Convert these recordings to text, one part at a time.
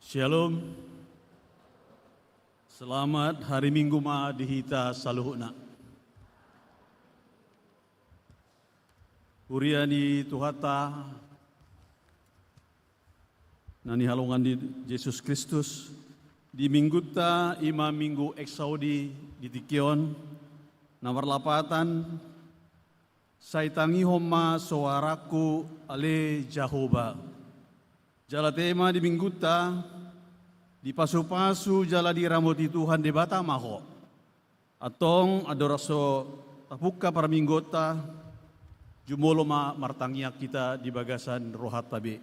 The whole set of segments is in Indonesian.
Shalom. Selamat hari Minggu ma dihita saluhna. Uriani Tuhata nani halongan di Yesus Kristus di minggu ta ima minggu eksaudi di Tikion nomor lapatan saitangi homa suaraku ale Jehovah. Jala tema di minggu ta di pasu-pasu jala di ramoti Tuhan di bata maho. Atong adoraso tapuka para minggota jumolo ma martangiak kita di bagasan rohat tabi.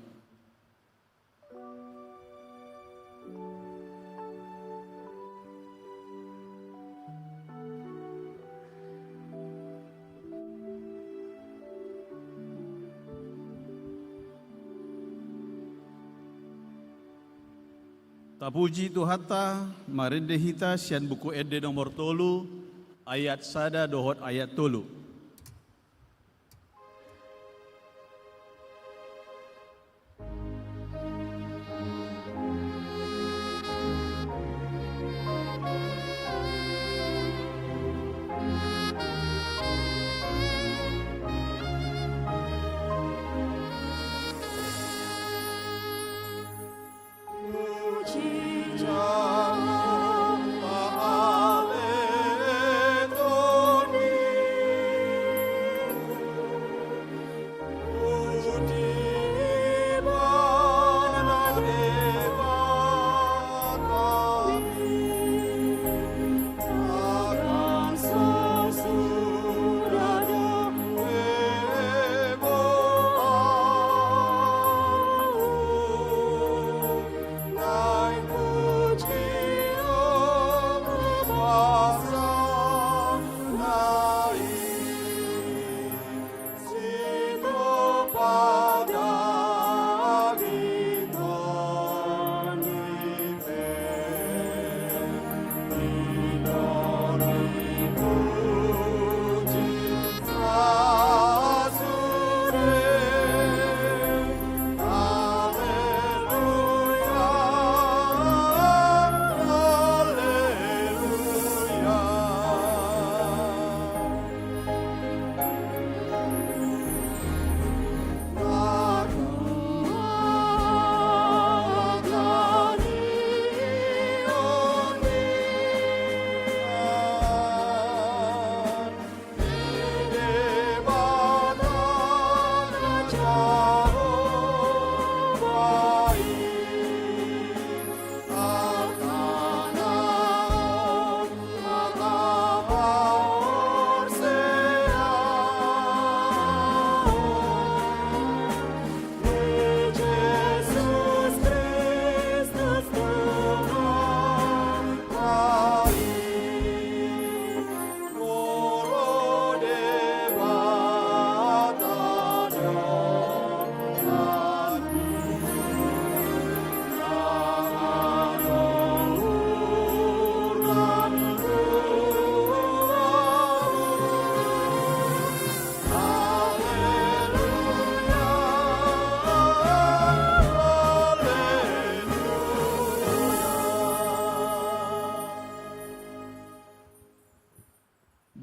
Tapuji Tuhata, marende hita sian buku ede nomor tolu, ayat sada dohot ayat tolu.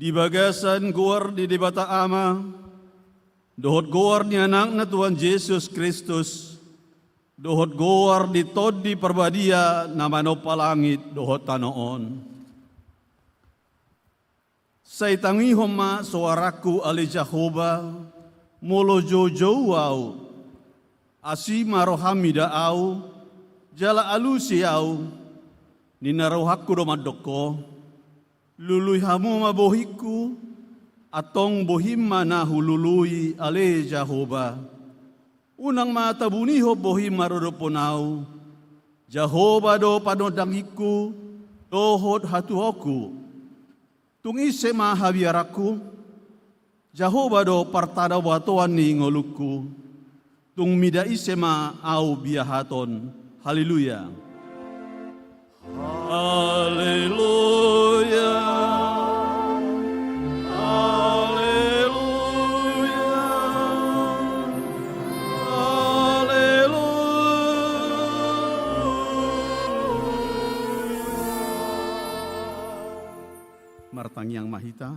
Di bagasan guar di debata ama, dohot guar ni anak na Tuhan Yesus Kristus, dohot guar di tod di perbadia na manopalangit dohot tanoon. Saitangi homa suaraku ale Jehovah, molo jojo au, asi marohamida au, jala alusi au, ninarohaku domadoko, lului hamu mabohiku, atong bohim mana hulului ale Jehovah. Unang mata buniho bohim marodoponau, Jehovah do panodangiku, dohot hatuhoku. Tungi sema habiaraku, Jehovah do partada watoan ni ngoluku, tung mida isema au biahaton. Haleluya. Haleluya. Haleluya. Batang Yang Mahita.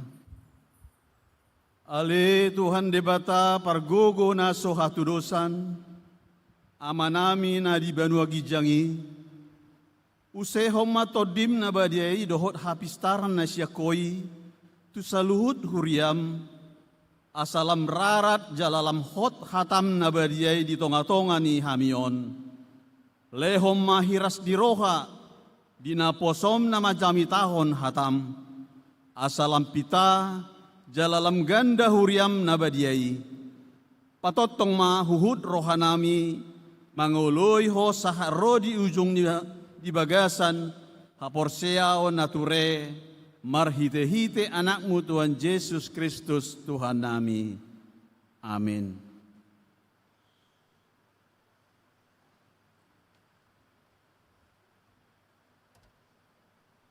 Ale Tuhan debata pargogo na sohatudosan, amanami na di Banua Gijangi, usehom matodim na badiai dohot hapistaran na siakoi, tu saluhut huriam, asalam rarat jalalam hot hatam na badiai di tonga-tonga ni hamion, lehom mahiras diroha, dinaposom na majami tahon hatam, asalam pita, jalalam ganda huriam nabadiai. Patotong ma huhud rohanami, mangoloy ho saharo di ujung di bagasan, haporsea o nature, marhite-hite anakmu Tuhan Yesus Kristus Tuhan nami. Amin.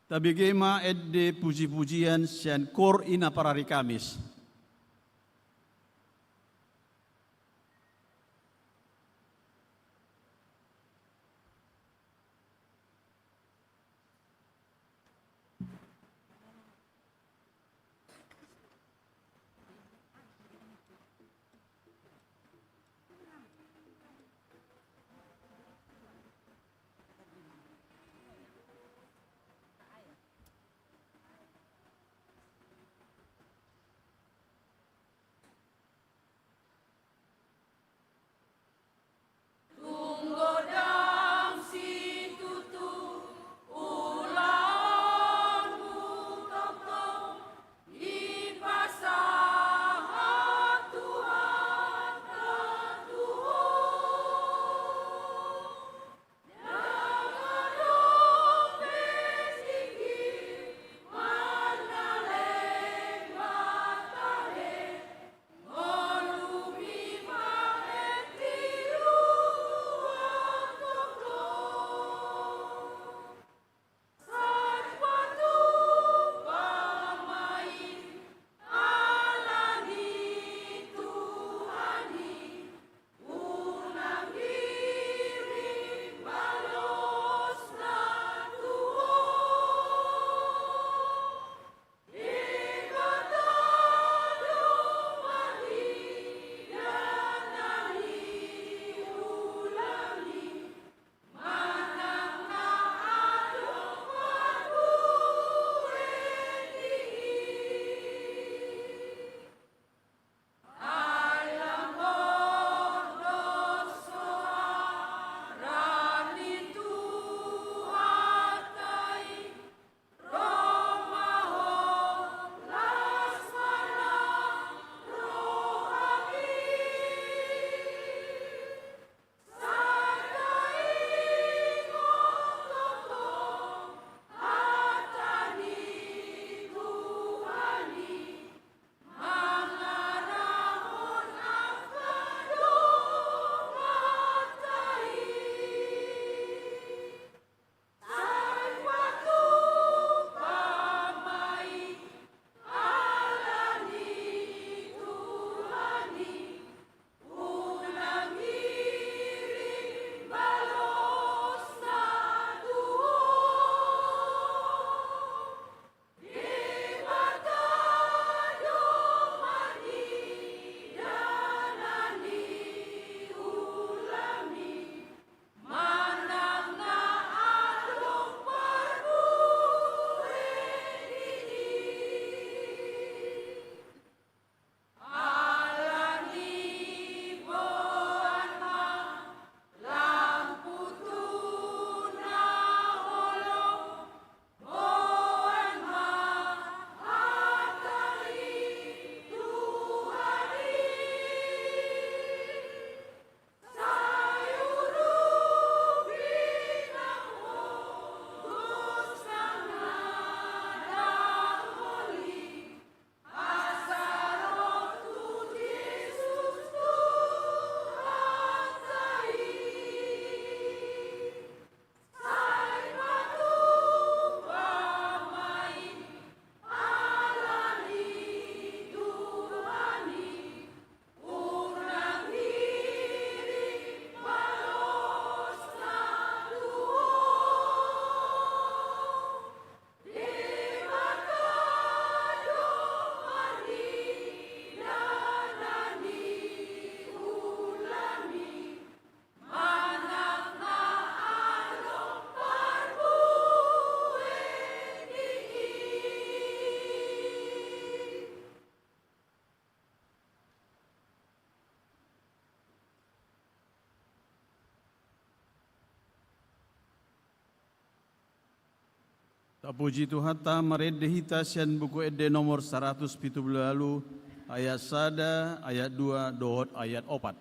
Tabigema edde puji-pujian sian kor ina parari Kamis. Tapuji Tuhan ta meredehita sian buku ede nomor 170 ayat sada, ayat 2, dohot ayat 4.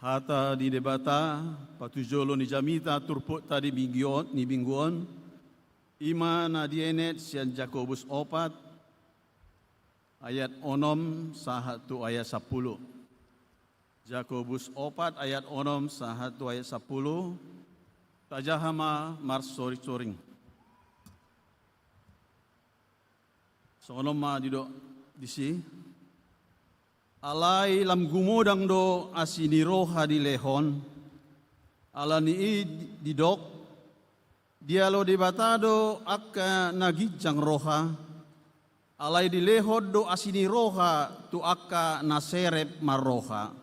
Hata di debata patujolo ni jamita turput tadi mingguon ima na dienet sian Jakobus 4 ayat 6 sahatu ayat 10. Jakobus 4 ayat 6 sahatu ayat 10 tajahama marsoring. Sonom ma didok disi alai lam gumodang do asini roha di lehon alani didok dialo di batado akka nagijang roha alai di lehod do asini roha tu akka naserep maroha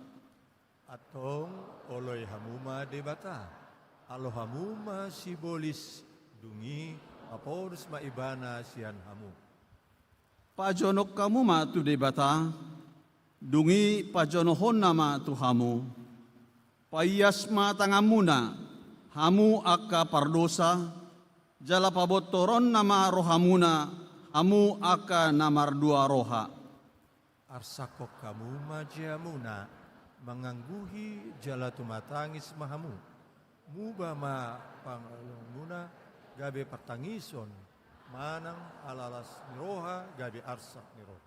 atong oloy hamuma di bata alo hamuma sibolis dungi apodus maibana sian hamu pajonok kamu ma tu di bata dungi pajonohon nama Tuhamu, payas matangamuna, hamu akka pardosa, jala pabotoron nama rohamuna, hamu akka namar dua roha. Arsakok kamu majiamuna, mangangguhi jala tumatangis mahamu, mubama pangalunguna, gabe pertangison, manang alalas niroha, gabe arsak niroha.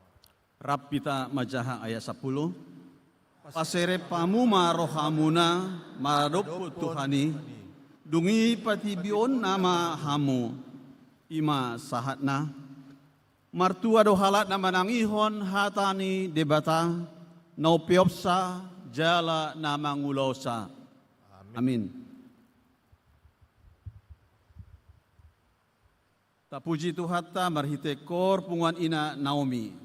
Rapita majaha ayat 10. Pasere pamuma rohamuna maradop Tuhani dungi patibion nama hamu ima sahatna martua do halat nama nangihon hatani debata naupiopsa jala nama ngulosa. Amin. Tapuji Tuhan ta marhite kor punguan ina Naomi.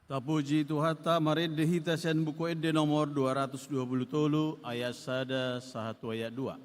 Tapuji Tuhata marede hita sen buku ede nomor 220 ayat 1 ayat 2.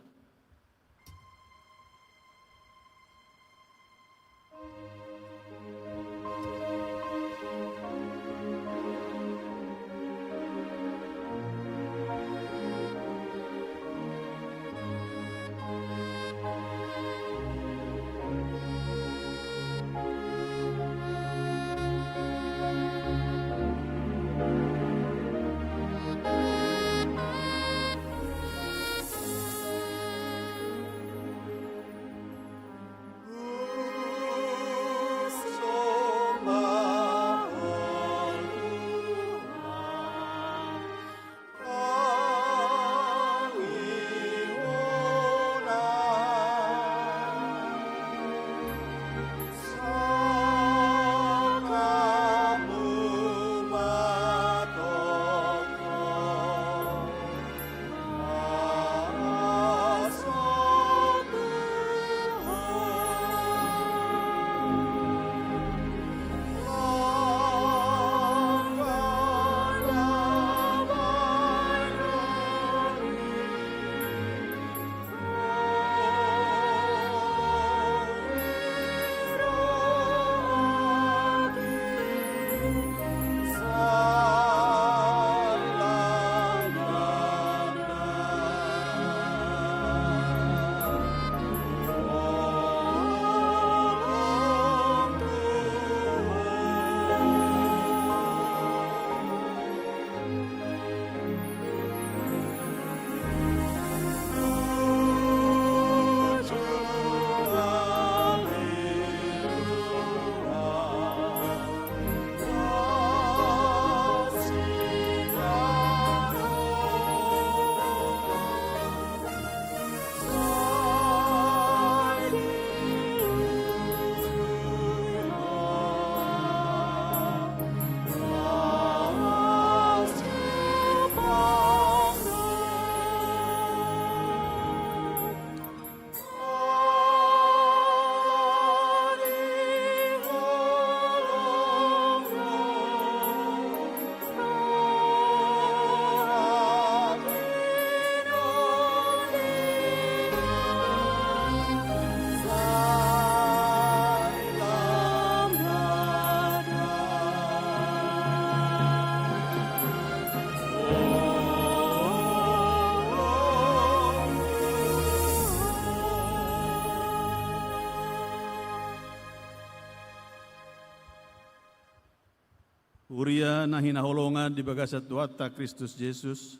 Uria nahi naholongan di bagasat Tuata Kristus Yesus,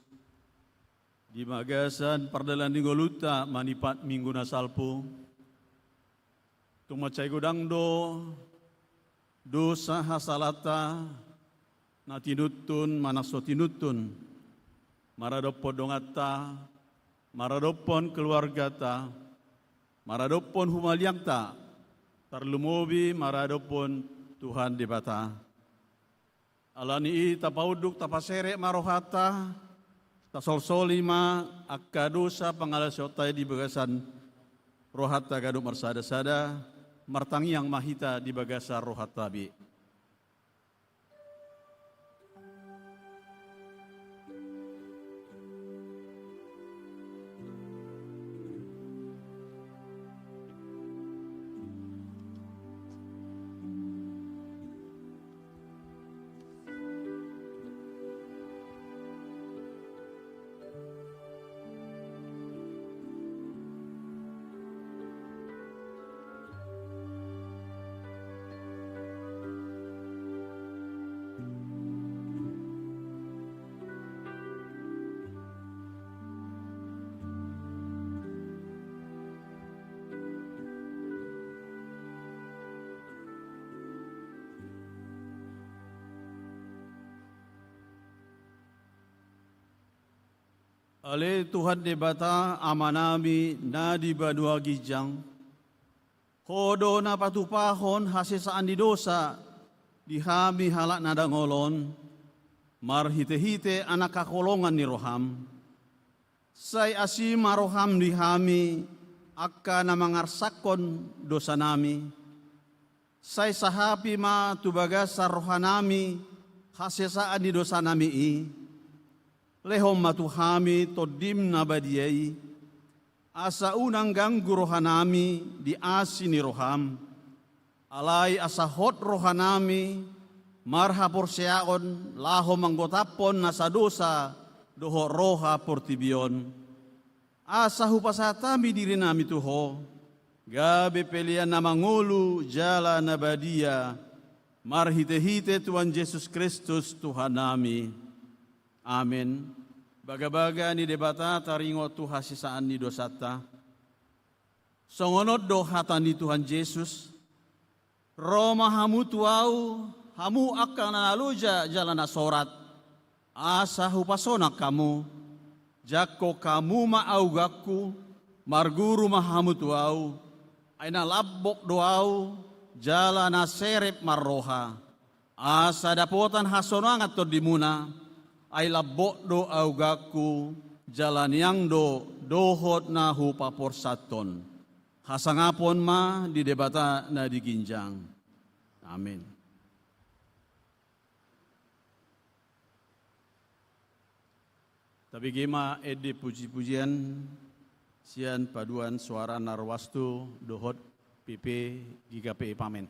di magasan pardalan di goluta manipat minggu nasalpu, tumacay godangdo, dosa hasalata, na tinutun manakso tinutun, maradopon dongata, maradopon keluargata, maradopon humaliangta, tarlumobi maradopon Tuhan di bata. Alani tapauduk tapasere marohata, tasolsolima akadusa pangalasotay di bagasan rohata gaduk marsada-sada, martangiang mahita di bagasa rohatabi. Ale Tuhan debata amanami na di badua gijang, kodo na patupahon hasesaan di dosa, dihami halak nada ngolon, marhite-hite anak kakolongan ni roham, say asima roham dihami, akka na mangarsakon dosa nami, say sahapi ma tubaga sa rohanami, hasesaan di dosa nami i, lehom matuhami todim nabadiai, asa unang ganggu rohanami di asini roham, alai asa hot rohanami, marha porseaon laho manggotapon nasa dosa doho roha portibion. Asa hupasatami diri nami tuho, gabe pelian na mangulu jala nabadia, marhite-hite Tuhan Yesus Kristus Tuhan nami. Amin. Baga-baga ni debata taringo tu hasisaan ni dosata. Songonot do hata ni Tuhan Yesus. Roma hamu tuau, hamu akan naluja jalan sorat. Asa hupasona kamu. Jako kamu maaugaku, marguru mahamu tuau. Aina labbok doau, jalana serep marroha. Asa dapotan hasonangat to dimuna, ay labbok do augaku, jalan yang do dohot na hupapor saton. Hasangapon ma di debata na diginjang. Amin. Tapi gema edi puji-pujian sian paduan suara narwastu dohot PP GKP pamen.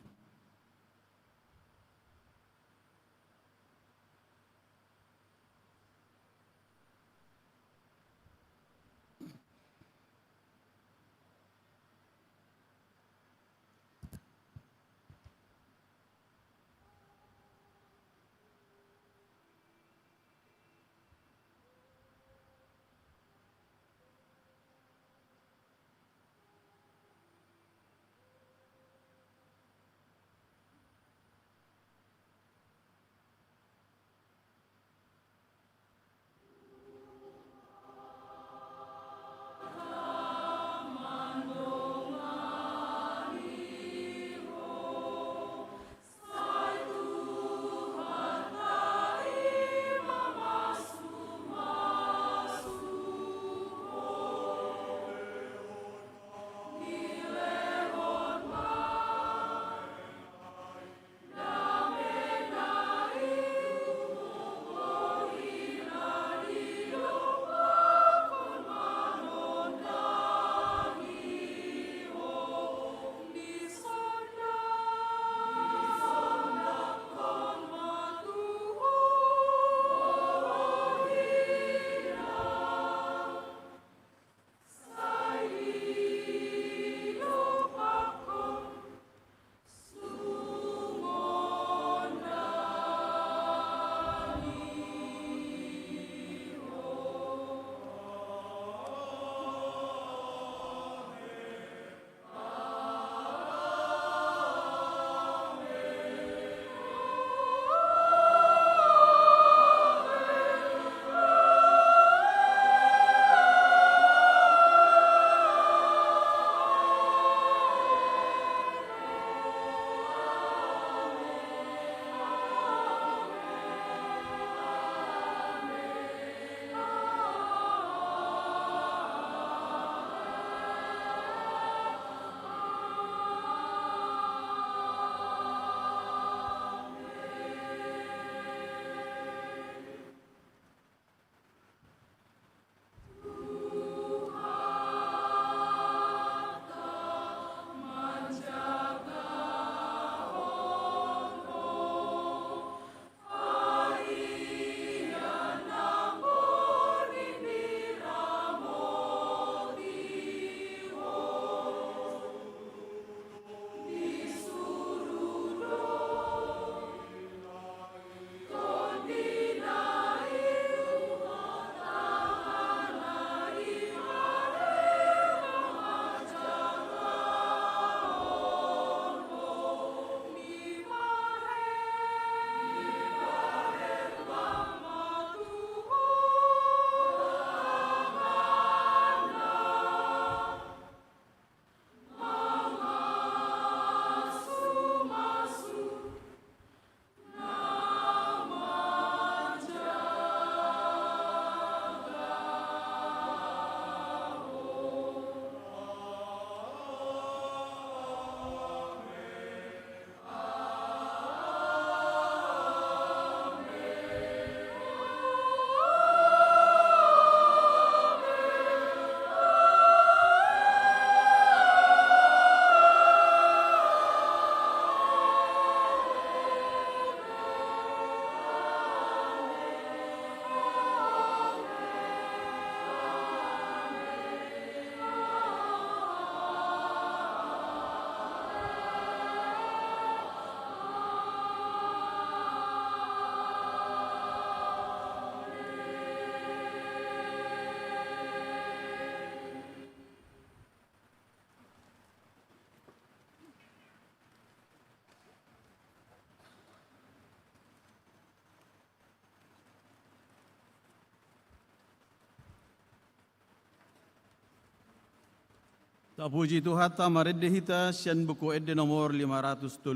Tapuji Tuhan tamarede hita sian buku ede nomor 576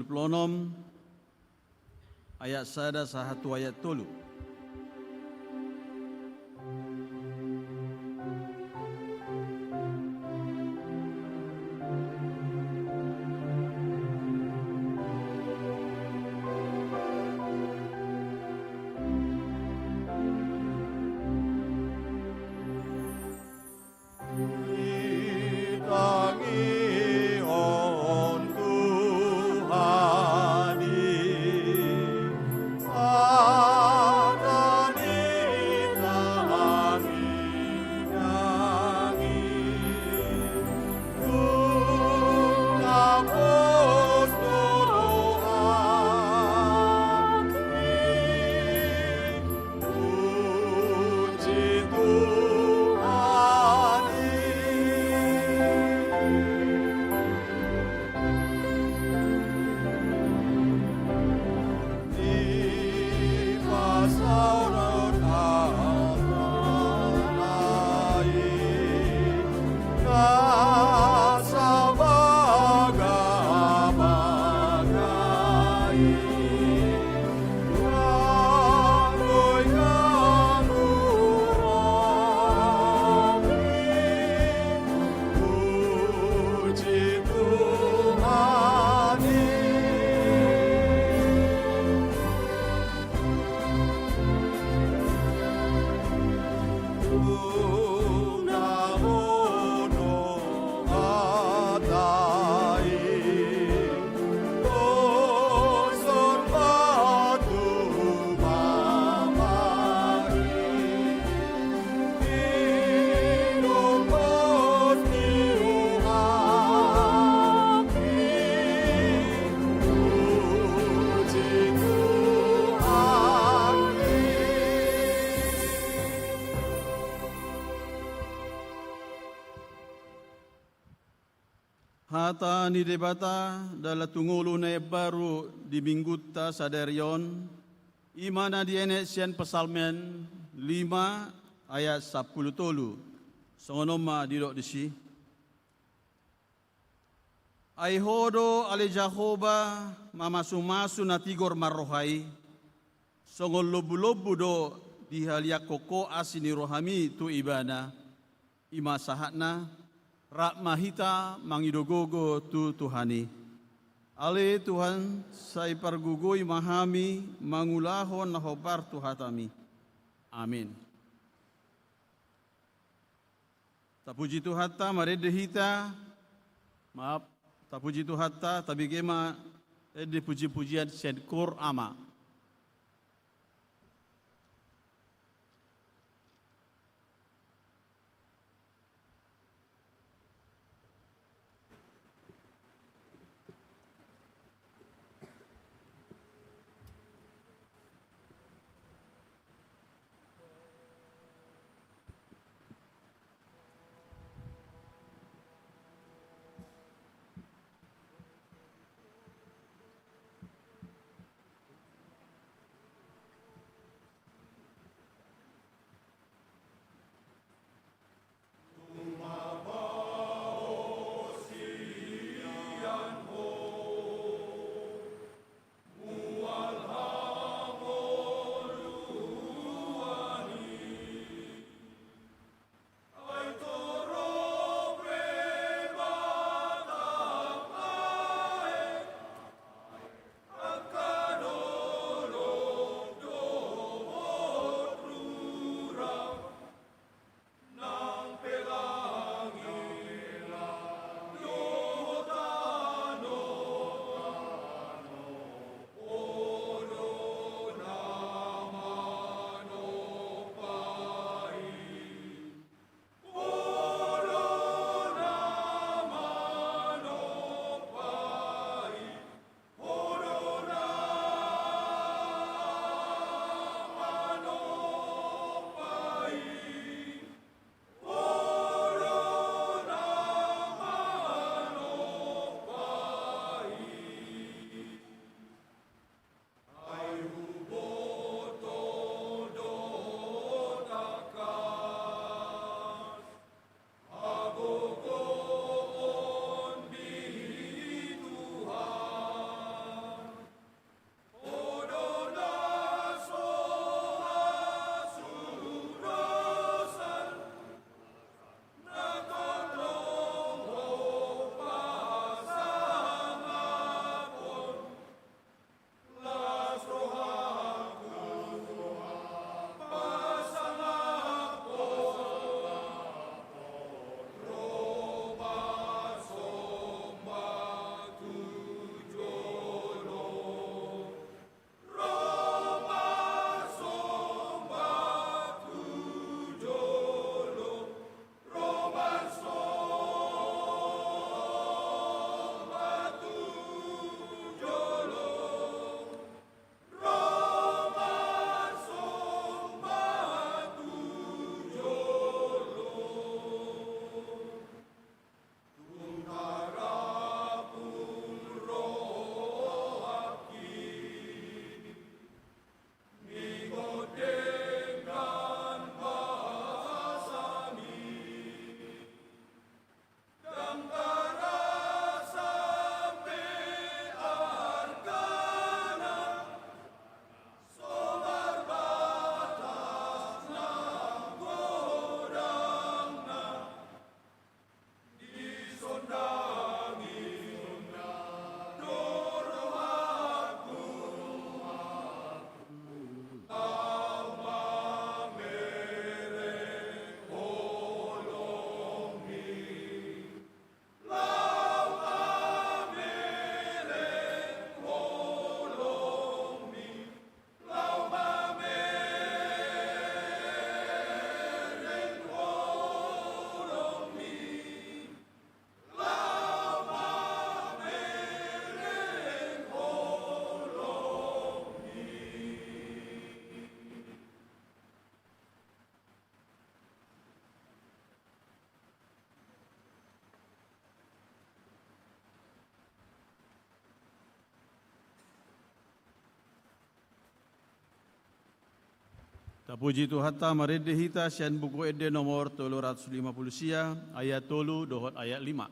ayat sada sahatu ayat tolu. Hata ni debata dalam tungulu na baru di minggu ta sadarion imana di sian pesalmen 5 ayat 10 tolu songonoma didok disi ai hodo ale Jahoba mamasu-masu na tigor marrohai songol lobu-lobu do di haliak koko asini rohami tu ibana ima sahatna rak mahita mangidogogo tu Tuhani. Ale Tuhan sai pargugoi mahami mangulahon nahobar Tuhatami. Amin. Tapuji Tuhata marede hita. Maaf, tapuji Tuhata tapi gema ede puji-pujian sedkur ama. Puji Tuhan marede hita sian buku ede nomor 350 sia ayat 3 dohot ayat 5.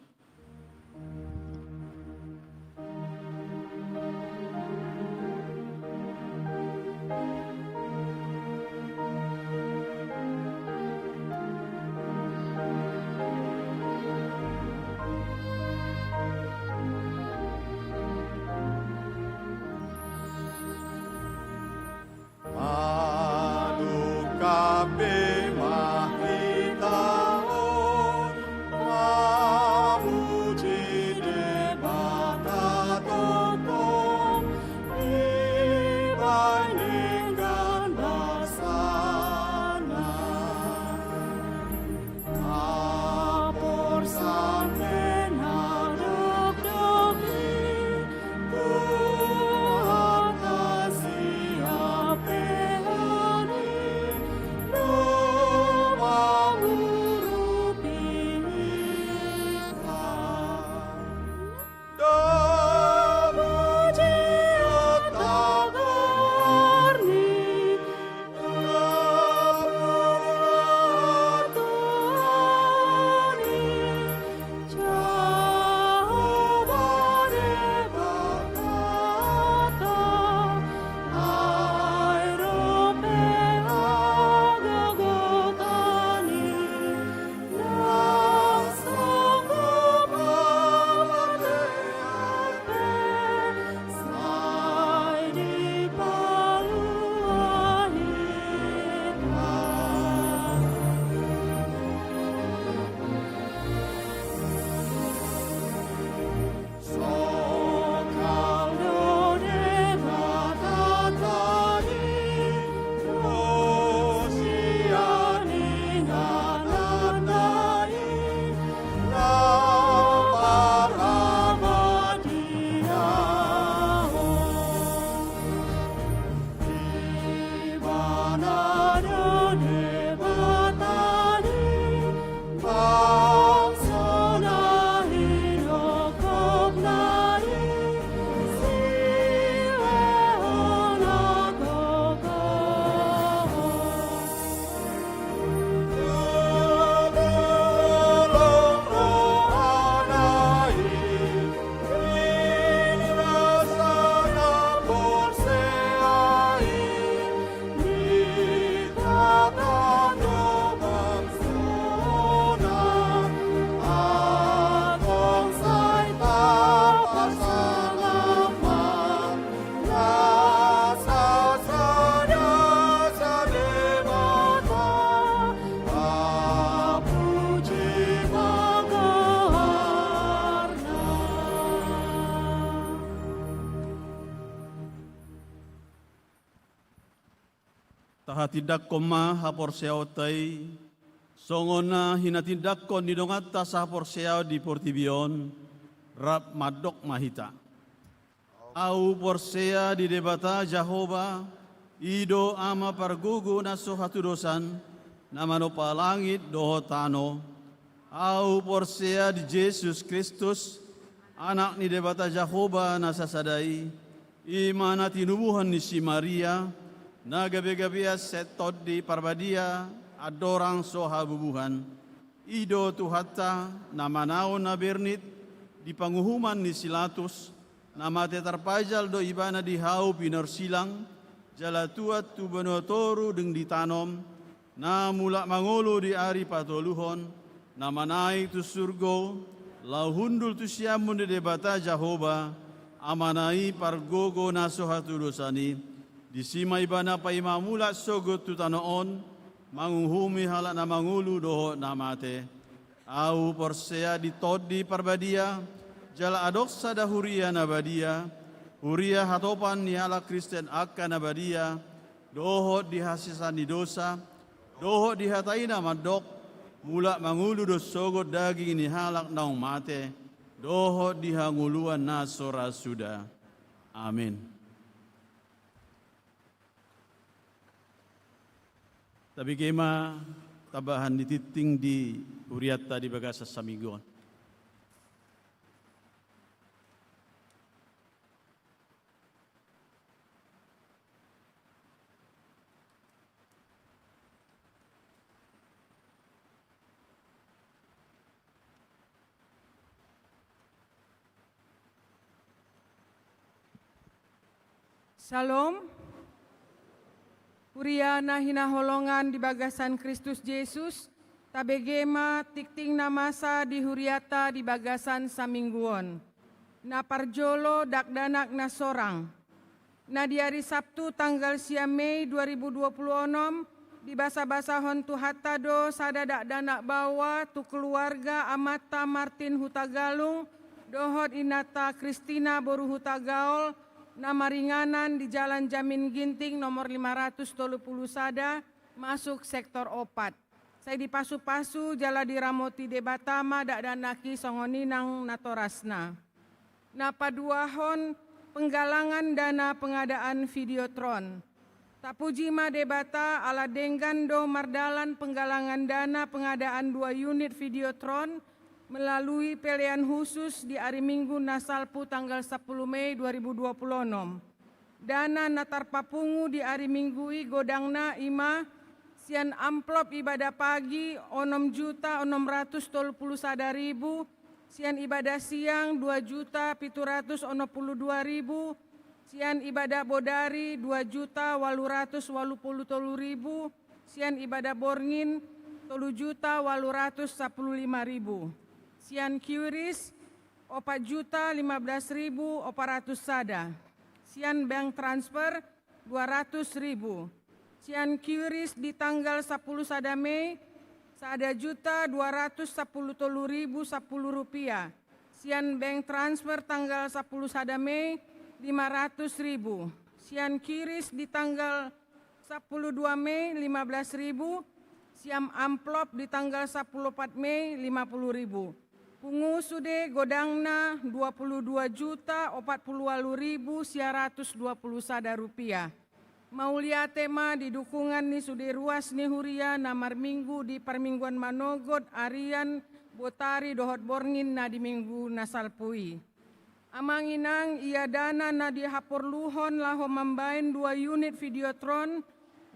Tahatidak koma hapor seau tai songona hinatindak kon didongat tas hapor seau di portibion rap madok mahita. Au porsea di debata Jehova ido ama pargugu naso hatu dosan namano palangit doho tano. Au porsea di Yesus Kristus anak ni debata Jehova nasasadai imana tinubuhan ni si Maria na gabi-gabi setod di parbadia adorang soha bubuhan ido tuhata namanao na bernit di panguhuman ni silatus nama tetarpajal do ibana di hau pinar silang jala tuat tu benotoru deng ditanom na mulak mangolo di ari patoluhon nama naik tu surgo lau hundul tu siamun di debata Jehova amanai pargogo nasohatu dosani di sima ibana pa imamula sogot tu tanoon manguhumi halak na mangulu doho namate au porsea di todi parbadia jala adoksa da huria nabadia huria hatopan ni halak Kristen akan nabadia doho di hasisani dosa doho di hataina madok mulak mangulu do sogot daging ni halak naung mate doho di hanguluan nasora suda. Amin. Tapi kema tabahan dititing di Uriata di Bagasa Samigon. Shalom. Huriana hinaholongan di bagasan Kristus Yesus, tabegema tikting namasa di huriata di bagasan samingguon. Na parjolo dakdanak na sorang. Na di hari Sabtu tanggal 10 Mei 2026 di basa-basahon tu hatado sada dakdanak bawa tu keluarga Amata Martin Hutagalung dohot inata Kristina Boru Hutagaol nama ringanan di Jalan Jamin Ginting nomor 530 sada masuk sektor opat. Saya di pasu-pasu jala diramoti debatama dakdanaki songoninang natorasna. Napa duahon penggalangan dana pengadaan Videotron. Tapujima debata ala denggando mardalan penggalangan dana pengadaan 2 unit Videotron melalui pilihan khusus di hari Minggu Nasalpu tanggal 10 Mei 2026. Dana natar papungu di hari Minggu godangna ima sian amplop ibadah pagi 6.631.000, sian ibadah siang 2.782.000, sian ibadah bodari 2.883.000, sian ibadah borngin 3.815.000, sian kiuris 4.015.400 sada, sian bank transfer 200.000, sian kiuris di tanggal 10 sada Mei 1.210.010 rupiah, sian bank transfer tanggal 10 sada Mei 500.000, sian kiris di tanggal 12 Mei 15.000, siam amplop di tanggal 14 Mei 50.000. Pungu sude godangna 22.040.120 sada rupiah. Maulia tema di dukungan ni sude ruas ni huria namar minggu di permingguan manogot arian botari dohot borngin na di minggu nasalpui. Amanginang ia dana na dihaporluhon laho membain 2 unit Videotron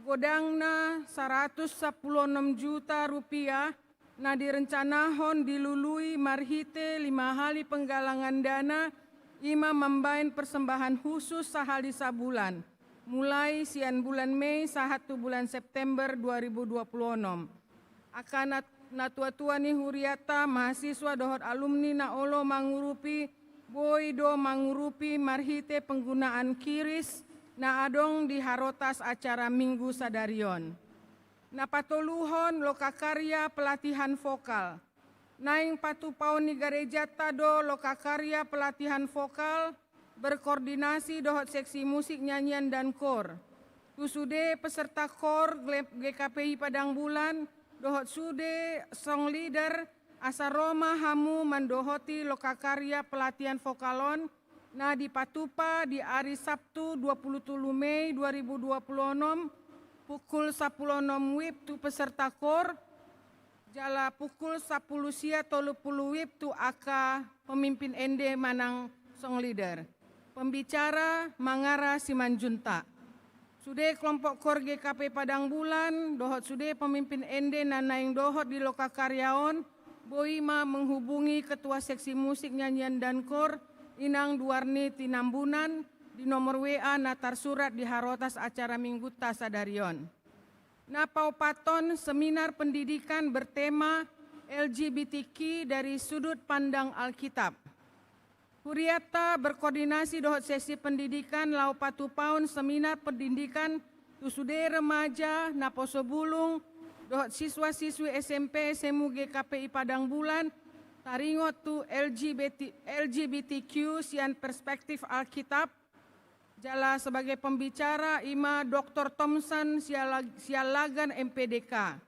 godangna 116 juta rupiah na direncanahon dilului marhite 5 hali penggalangan dana ima membain persembahan khusus sahali sabulan mulai sian bulan Mei sahatu bulan September 2026. Akan natua-tua ni huriata mahasiswa dohot alumni na olo mangurupi boido mangurupi marhite penggunaan kiris na adong di harotas acara Minggu Sadarion. Na patoluhon lokakarya pelatihan vokal. Naing patupaon ni gereja tado lokakarya pelatihan vokal berkoordinasi dohot seksi musik nyanyian dan kor. Tusude peserta kor GKPI Padang Bulan dohot sude song leader asa Roma hamu mandohoti lokakarya pelatihan vokalon na di Patupa di hari Sabtu 27 Mei 2026 pukul 10.06 WIB tu peserta kor jala pukul 10 sia 30 WIB tu aka pemimpin ende manang song leader. Pembicara Mangara Simanjuntak. Sude kelompok kor GKP Padang Bulan dohot sude pemimpin ende nanaing dohot di lokakaryaon Boima menghubungi Ketua Seksi Musik Nyanyian dan Kor Inang Duarni Tinambunan di nomor WA natar surat di harotas acara Minggu Tasadarion. Napau paton seminar pendidikan bertema LGBTQ dari sudut pandang Alkitab. Huriata berkoordinasi dohot sesi pendidikan lau patupaun seminar pendidikan tusude remaja naposo bulung dohot siswa-siswi SMP SMU GKPI Padang Bulan taringot tu LGBTQ sian perspektif Alkitab jala sebagai pembicara ima Dr. Thompson sialagan MPDK.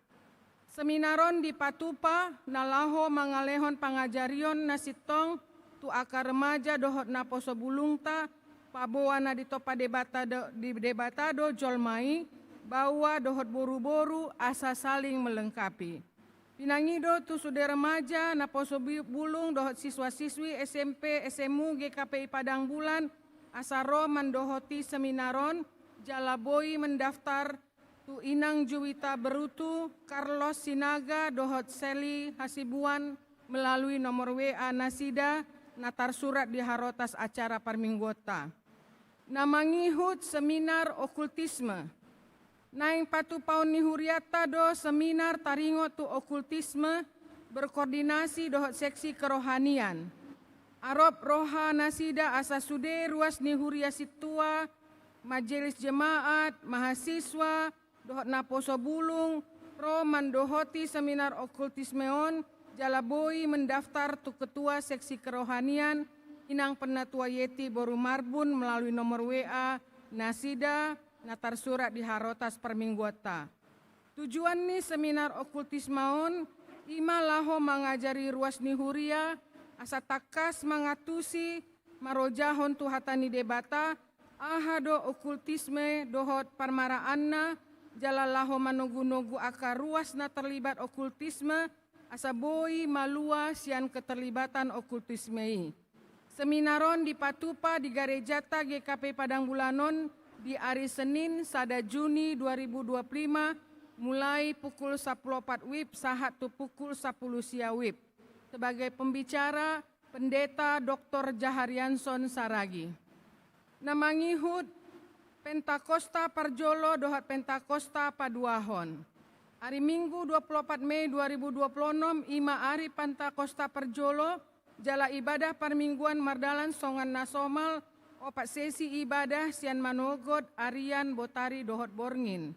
Seminaron di Patupa nalaho mangalehon pangajarion nasitong tu akar remaja dohot naposo bulungta paboana di topa debatado jolmai bahwa dohot boru-boru asa saling melengkapi. Pinangido tu sude remaja naposo bulung dohot siswa-siswi SMP SMU GKPI Padang Bulan asaro mandohoti seminaron jalaboi mendaftar tu Inang Juwita Berutu Carlos Sinaga dohot Seli Hasibuan melalui nomor WA Nasida natar surat di harotas acara Parminggota. namangihut seminar okultisme. Naing patu paun ni huriata do seminar taringo tu okultisme berkoordinasi dohot seksi kerohanian. Arop roha nasida asasude ruas ni huria situa, majelis jemaat, mahasiswa, dohot naposo bulung, pro mandohoti seminar okultismeon, jalaboi mendaftar tu ketua seksi kerohanian, inang penatua Yeti Boru Marbun melalui nomor WA nasida, natar surat di Harotas Permingguata. Tujuan ni seminar okultismaon, ima laho mengajari ruas ni huria, asa takas mangatusi, marojahon tu hatani debata, ahado okultisme dohot parmaraanna, jalalaho manogu-nogu akar ruas na terlibat okultisme, asa boi malua sian keterlibatan okultismei. Seminaron di Patupa di Garejata GKP Padang Bulanon, di hari Senin, 1 Juni 2025, mulai pukul 14 WIB sahat tu pukul 10 sia WIB. Sebagai pembicara, Pendeta Dr. Jaharianson Saragi. Namangihut Pentakosta Parjolo dohat Pentakosta Paduahon. Hari Minggu 24 Mei 2026, ima hari Pentakosta Parjolo, jala ibadah permingguan Mardalan Songan Nasomal, opat sesi ibadah sian manogot Arian Botari dohot Borngin.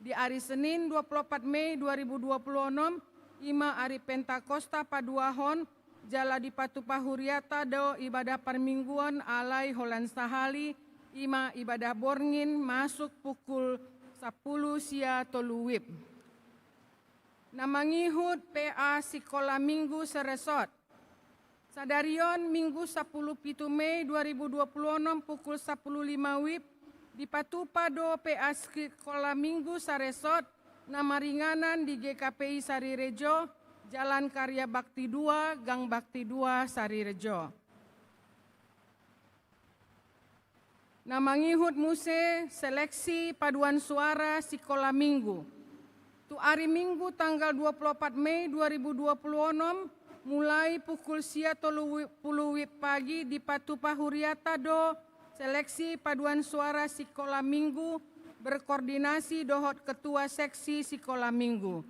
Di hari Senin 24 Mei 2026, ima hari Pentakosta Paduahon, jala di Patupa Huriata do ibadah permingguan alai Holan Sahali, ima ibadah Borngin masuk pukul 10 sia tolu WIB. Namangihut PA Sikola Minggu Seresot. Sadarion Minggu 10 Mei 2026 pukul 10.05 WIB di Patupa do PA Sekolah Minggu Saresot, nama ringanan di GKPI Sarirejo, Jalan Karya Bakti 2, Gang Bakti 2 Sarirejo. Namangihut Muse Seleksi Paduan Suara Sekolah Minggu. Tu hari Minggu tanggal 24 Mei 2026, mulai pukul 10.30 WIB pagi di Patupa Huriata do seleksi paduan suara Sekolah Minggu berkoordinasi dohot ketua seksi Sekolah Minggu.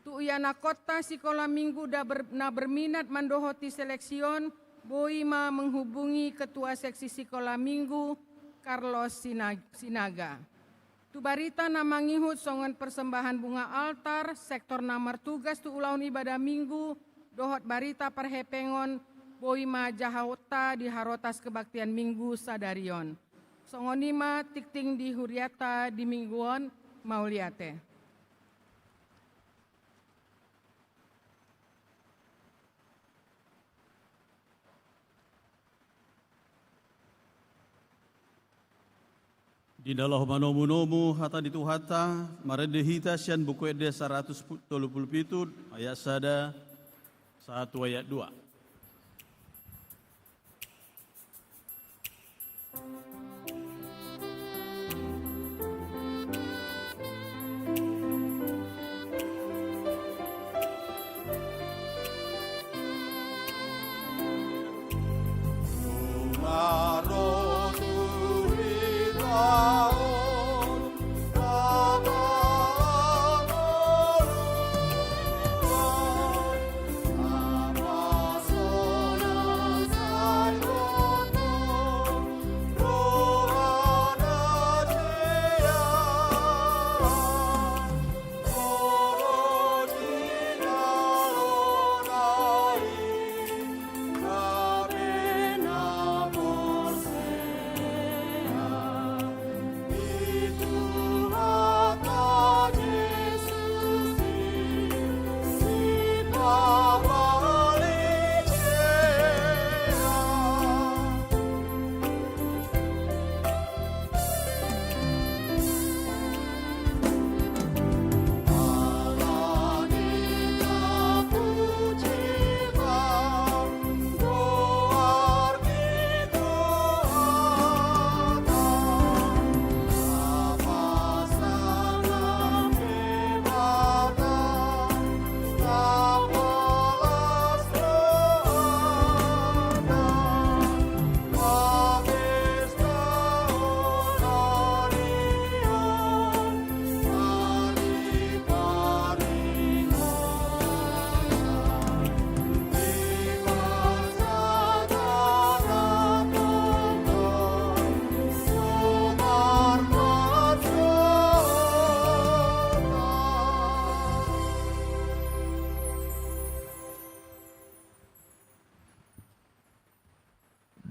Tu iana kota Sekolah Minggu na berminat mandohoti seleksion, boima menghubungi ketua seksi Sekolah Minggu Carlos Sinaga. Tu barita namangihut songan persembahan bunga altar sektor nomor tugas tu ulaun ibadah minggu dohot barita perhepengon boima jahauta di Harotas Kebaktian Minggu Sadarion. Songonima tikting di Huriata di mingguon mauliate. Di dalam manomu-nomu hata ditu hata, maredehita sian buku ede 137 ayat 1 ayat 2. Apa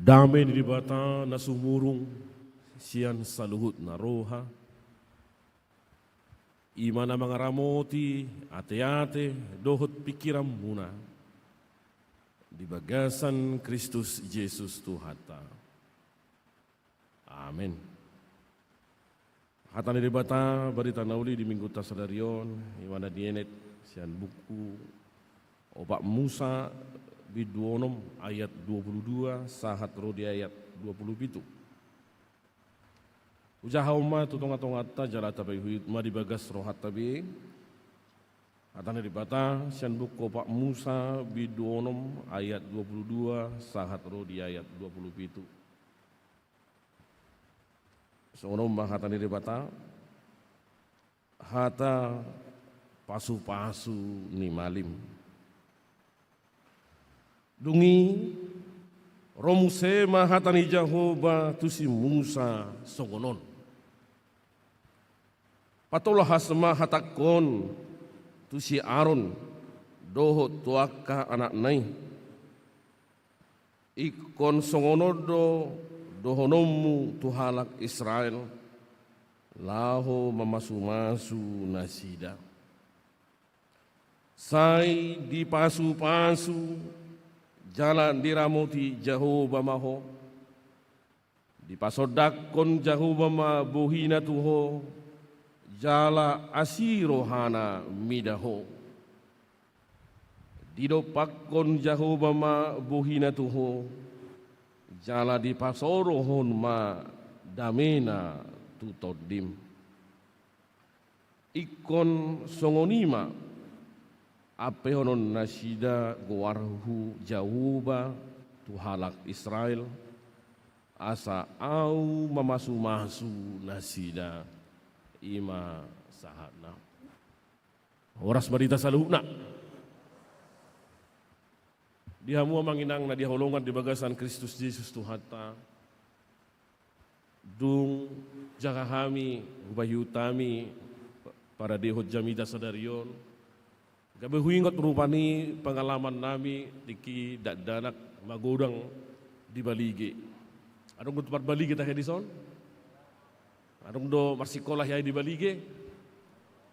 Dame di bata na sumurong siyan sa luhut na roha. Ima na mga ramoti, ate-ate, dohot pikiram muna. Di bagasan Kristus Jesus Tuhata. Amen. Hata ni bata barita nauli di minggu tasadarion, iwana dienet sian buku Opak Musa Biduonom ayat 22 sahat rodi ayat 27. Ujahauma tutonga-tongata jala tabai huit ma dibagas rohat tabi. Atane dibata sian buku Opak Musa Biduonom ayat 22 sahat rodi ayat 27. Sonom hatane dibata hata pasu-pasu ni malim. Dungi romuse mahatani Jehovah tusi Musa songonon. Patolah hasma hatakon tusi Aaron doho tuaka anak nai. Ikon songonodo dohonomu tuhalak Israel laho mamasu-masu nasida. Sai di pasu-pasu jalan diramoti Jehovah maho, di pasodakon Jehovah ma bohina tuho, jala asirohana midaho. Didopakon Jehovah ma bohina tuho, jala di pasorohon ma damena tutodim. Ikon songonima ape honon nasida gowarhu Jehovah tuhalak Israel asa au mamasu-masu nasida ima sahana. Horas barita saluhna. Dihamua manginang na diholongan di bagasan Kristus Yesus Tuhata. Dung jaga kami ubayutami para dehot jamida sadarion. Gabi huingot merupani pengalaman nami diki danak magodang di Balige. Adong tempat Balige tak Edison? Adong do marsikolah ya di Balige.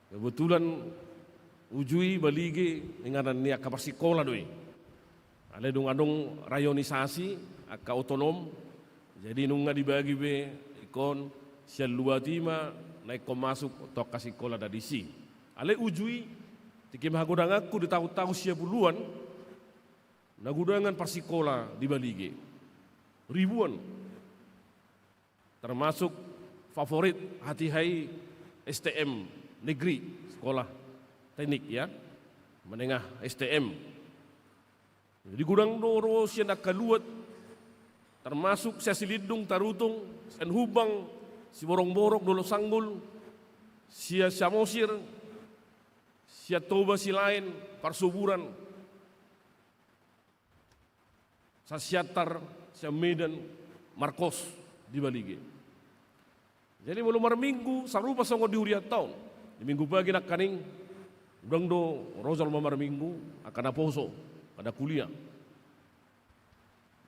Kebetulan ujui Balige inganan ni aka marsikolah doi. Ale dong adong rayonisasi aka otonom. Jadi nunga dibagi be ikon sial luatima naik ko masuk to kasikolah da disi. Ale ujui Tiki mahagudang aku di tahu-tahu siya puluhan, nagudangan persikola di Balige. Ribuan. Termasuk favorit hati-hai STM negeri, sekolah teknik ya, menengah STM. Di gudang doro siya nakaluat, termasuk siya silidung, tarutung, siya hubang, si borong-borok, dolo sanggul, siya samosir, siya toba si lain, parsuburan, sa siatar, siya Medan, Marcos di Balige. Jadi belum marminggu, sarupa songo di huriat tahun. Di minggu pagi nak kaning, udang do rozal marminggu, akan aposo, ada kuliah.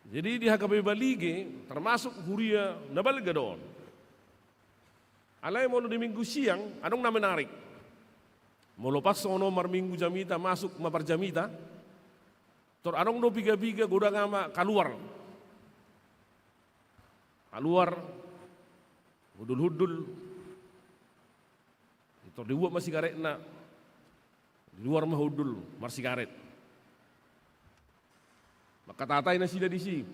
Jadi di HKB Balige, termasuk huria nabalga doon. Alay mo di minggu siang, anong na menarik? Molopas sono marminggu jamita masuk mapar jamita. Tor anong do biga-biga godang ama kaluar. Kaluar hudul-hudul. Tor diuap masih karet na. Di luar mah hudul masih karet. Maka tatay na sila di si.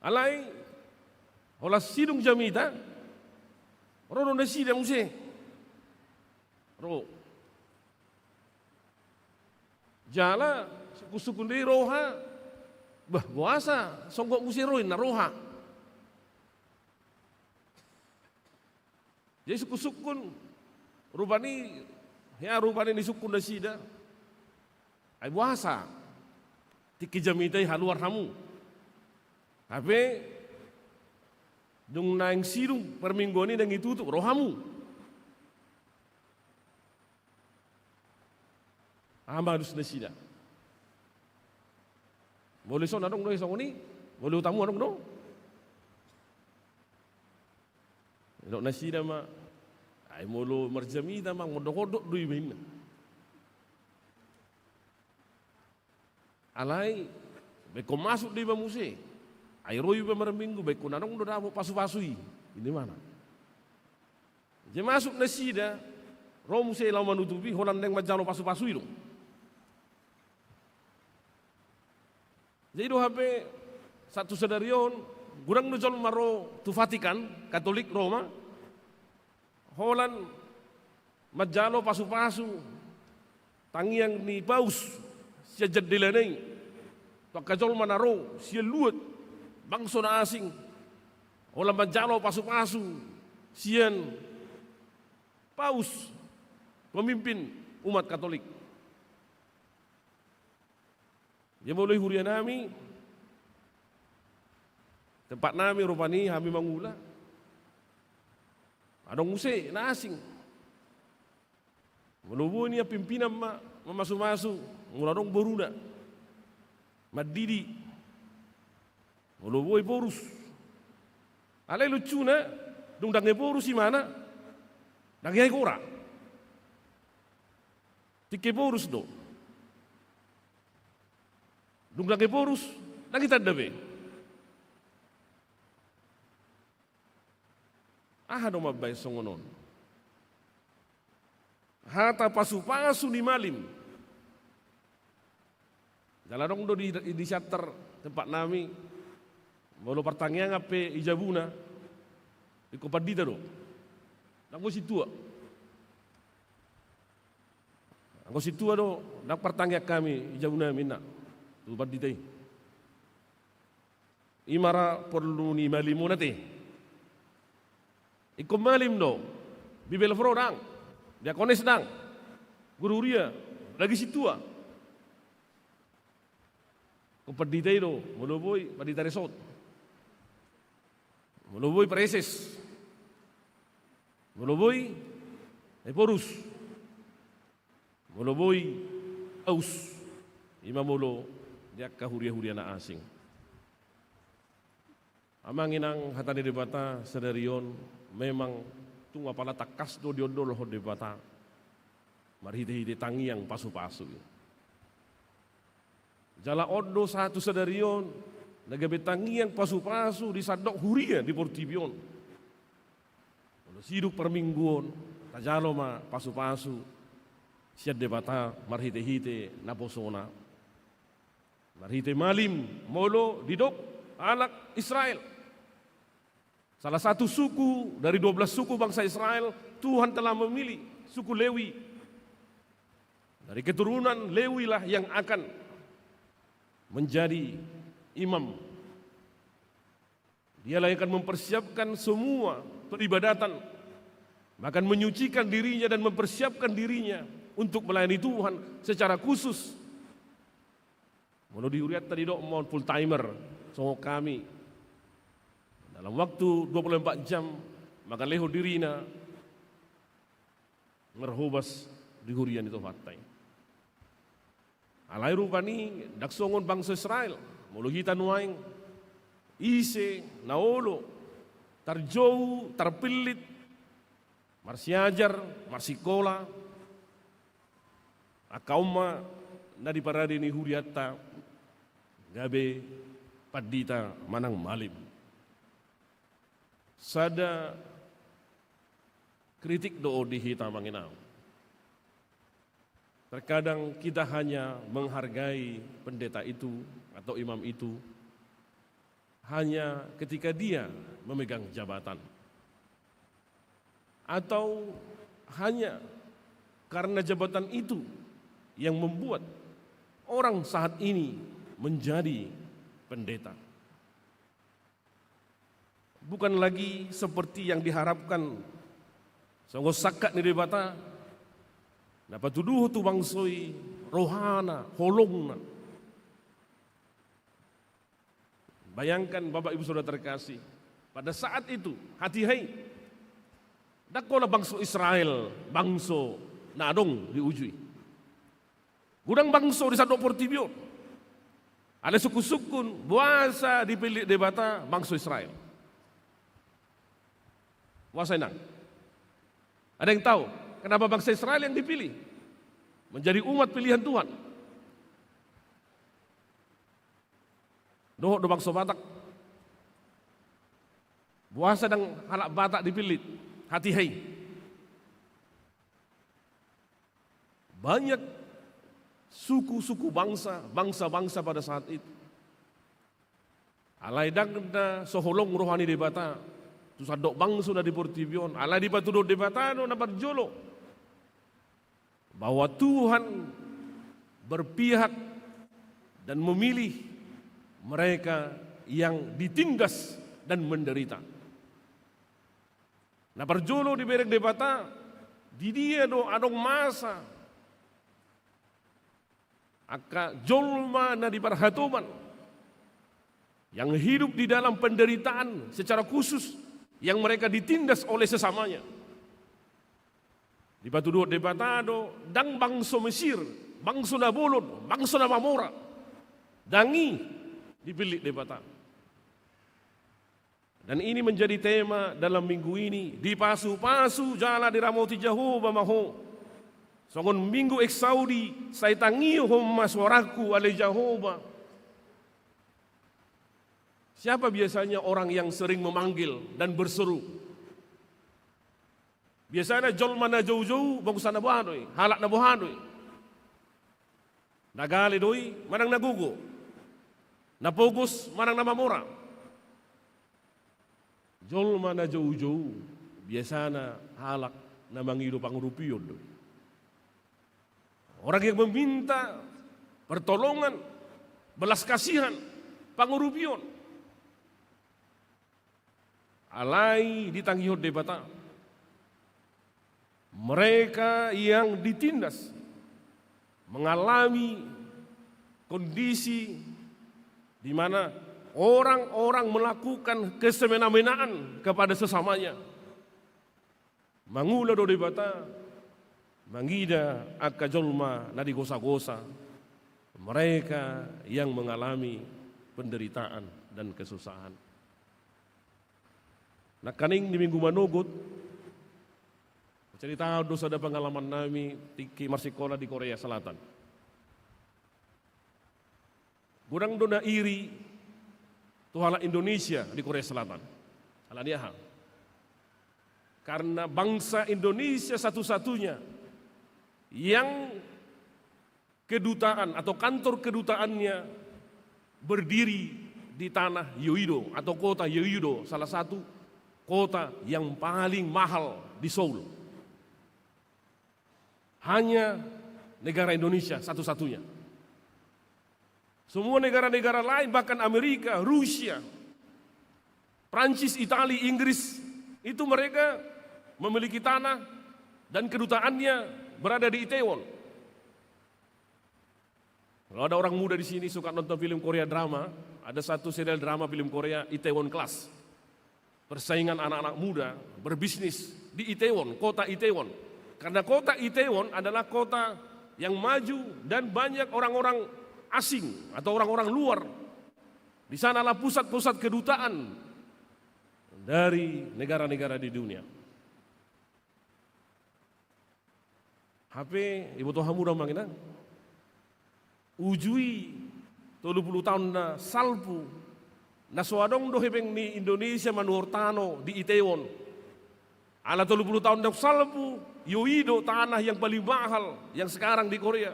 Alay holas sidung jamita. Rono na sila muse. Ro, jala kusukundi roha, bah buasa, songgok musiroin na roha. Jadi suku-sukun, rupani, ya rupani ni sukun na sida, ay buasa, tiki jamitai haluar hamu. Tapi, dung naing sirung perminggu ini nang itutup rohamu. Amadus na sida. Boleh son adong doy song ni Boleh utamu dong dong. Dok nasi dah mak. Ai mulu merjami dah mak modok-modok dui main. Alai beko masuk di bamuse. Ai roi minggu beko nanong do dah pasu-pasui. Ini mana? Dia masuk nasi dah. Romuse lau manutupi holan deng majalo pasu-pasui dong. Jadi do HP satu sedarion gurang nujol maro tu Vatikan Katolik Roma holan majalo pasu-pasu tangiang ni paus sia jadilanai pakajol manaro sia luat bangsa na asing holan majalo pasu-pasu sian paus pemimpin umat Katolik. Dia boleh hurian nami tempat nami rupani kami mangula. Ada nguse na asing. Menubu ni pimpinan masuk-masuk ngularong boruna. Madidi. Menubu borus. Alai lucu na dung dangai borus si mana? Dangai kora. Tike borus do. Dung dangai borus, dangai tadabe. Dong mabay songonon. Hata pasu-pasu ni malim. Jalarong do di shelter tempat nami. Molo pertanyaan apa ijabuna. Di Kopadita do. Nanggo situa. Nanggo situa do. Nak pertanyaan kami ijabuna minna. Tu Kopadita. Imara perlu ni malimu nate. Iko malim do, bibel fro dang, diakonis dang, guru ria, lagi situa. Ko paditay do, muluboy, padita resort. Muluboy preses. Muluboy, porus. Muluboy, aus. Imamulo, dia kahuria-huria na asing. Amangin ang hatani debata sedarion memang tunggu pala takas do diodol ho debata marhide-hide tangiang pasu-pasu. Jala odo satu sedarion nagabe tangiang pasu-pasu di sadok huria di Portibion. Kalau siduk permingguan tajalo ma pasu-pasu siat debata marhide-hide naposona. Marhide malim molo didok anak Israel. Salah satu suku dari 12 suku bangsa Israel, Tuhan telah memilih suku Lewi. Dari keturunan Lewi lah yang akan menjadi imam. Dialah yang akan mempersiapkan semua peribadatan, bahkan menyucikan dirinya dan mempersiapkan dirinya untuk melayani Tuhan secara khusus. Menurut diuriat tadi dok mau full timer, so kami dalam waktu 24 jam maka leho dirina merhobas di hurian itu fatai. Alai rupani daksongon bangsa Israel muluhita nuaing ise naolo tarjou tarpilit marsiajar marsikola akauma na di parade ni huriata gabe padita manang malim. Sada kritik do dihita manginau. Terkadang kita hanya menghargai pendeta itu atau imam itu hanya ketika dia memegang jabatan. Atau hanya karena jabatan itu yang membuat orang saat ini menjadi pendeta. Bukan lagi seperti yang diharapkan. Sanggo sakat ni debata. Dapat tuduh tu bangsoi rohana, holongna. Bayangkan Bapak Ibu Saudara terkasih, pada saat itu hati hai dakola bangsa Israel, bangsa nadong diujui. Gudang bangsa di sadok Portibio. Ada suku-sukun buasa dipilih debata bangsa Israel. Buasa enang. Ada yang tahu kenapa bangsa Israel yang dipilih menjadi umat pilihan Tuhan? Do bangsa Batak. Buasa dan halak Batak dipilih. Hati hai. Banyak suku-suku bangsa-bangsa pada saat itu. Alai dagda soholong rohani debata. Tusadok bangsa na di Portibion. Alai di patudok debata no na barjolo. Bahwa Tuhan berpihak dan memilih mereka yang ditindas dan menderita. Nah berjolo di berek debata, di dia do adong masa, aka jolma na di parhatoman, yang hidup di dalam penderitaan secara khusus, yang mereka ditindas oleh sesamanya. Di batu dua debata do, dang bangsa Mesir, bangsa Nabolon, bangsa Namamora, dangi dipilih debata. Dan ini menjadi tema dalam minggu ini. Di pasu-pasu jala diramoti Jehovah maho. Songon minggu eksaudi saya tangiyo homma suaraku ale Jehovah. Siapa biasanya orang yang sering memanggil dan berseru? Biasanya jolma na jauh-jauh bangsa na buhanoi, halak na buhanoi. Nagali doi manang nagugo. Napogus manang namamora. Jolma na jauh-jauh biasanya halak na mangido pangurupiyon. Orang yang meminta pertolongan, belas kasihan, pangurupiyon. Alai ditangihod debata. Mereka yang ditindas mengalami kondisi di mana orang-orang melakukan kesemena-menaan kepada sesamanya. Mangula do debata, mangida akka jolma na digosa-gosa. Mereka yang mengalami penderitaan dan kesusahan. Nah kaning di minggu manugut, cerita dosa ada pengalaman nami tiki marsikola di Korea Selatan. Gudang dona iri tuhala Indonesia di Korea Selatan. Alania hal. Karena bangsa Indonesia satu-satunya yang kedutaan atau kantor kedutaannya berdiri di tanah Yeouido atau kota Yeouido, salah satu kota yang paling mahal di Seoul. Hanya negara Indonesia satu-satunya. Semua negara-negara lain bahkan Amerika, Rusia, Prancis, Italia, Inggris itu mereka memiliki tanah dan kedutaannya berada di Itaewon. Kalau ada orang muda di sini suka nonton film Korea drama, ada satu serial drama film Korea Itaewon Class. Persaingan anak-anak muda berbisnis di Itaewon, kota Itaewon. Karena kota Itaewon adalah kota yang maju dan banyak orang-orang asing atau orang-orang luar. Di sanalah pusat-pusat kedutaan dari negara-negara di dunia. HP ibu toha muda mangina. Ujui 30 tahun na salpu. Naswadong do hepeng ni Indonesia manuhortano di Itaewon. Ala 30 tahun na salpu. Yeouido tanah yang paling mahal yang sekarang di Korea.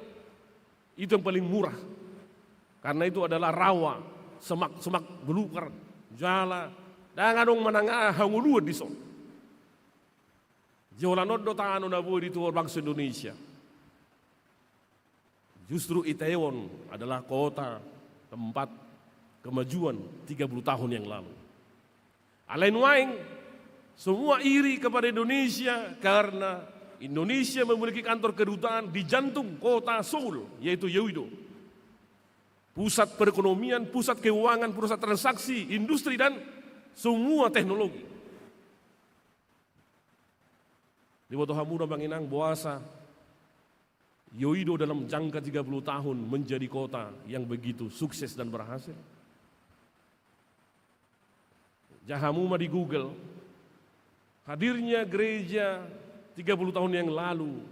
Itu yang paling murah. Karena itu adalah rawa, semak-semak belukar, jala, dan adong manangah hanguluan di son. Jolanod do tano na buhay dito bangsa Indonesia. Justru Itaewon adalah kota tempat kemajuan 30 tahun yang lalu. Alain waing, semua iri kepada Indonesia karena Indonesia memiliki kantor kedutaan di jantung kota Seoul, yaitu Yeouido. Pusat perekonomian, pusat keuangan, pusat transaksi, industri dan semua teknologi. Di Botoha Muda Banginang Boasa, Yoido dalam jangka 30 tahun menjadi kota yang begitu sukses dan berhasil? Jahamuma di Google, hadirnya gereja 30 tahun yang lalu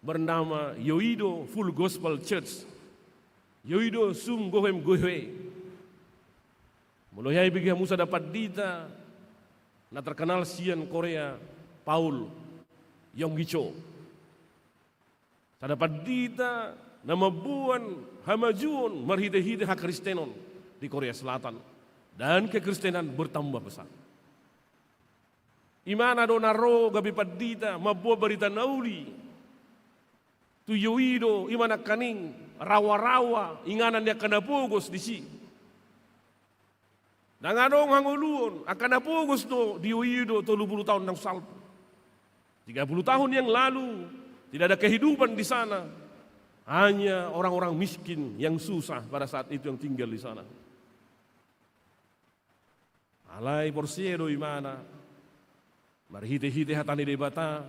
bernama Yoido Full Gospel Church, Yoido Sum Gohem Gohe. Mulai bagi Musa dapat dita, na terkenal sian Korea, Paul Yonggicho. Dapat dita nama buan hamajuon marhide-hide hak Kristenon di Korea Selatan, dan kekristenan bertambah besar. Imana donaro gabi padita mabuah berita nauli tu yoido imana kaning rawa-rawa inganan dia kana pogos di si. Nangadong hanguluon akan pogos do di yoido 30 tahun nang salpo. 30 tahun yang lalu tidak ada kehidupan di sana. Hanya orang-orang miskin yang susah pada saat itu yang tinggal di sana. Alai porsiero imana. Marhite-hite hatani debata.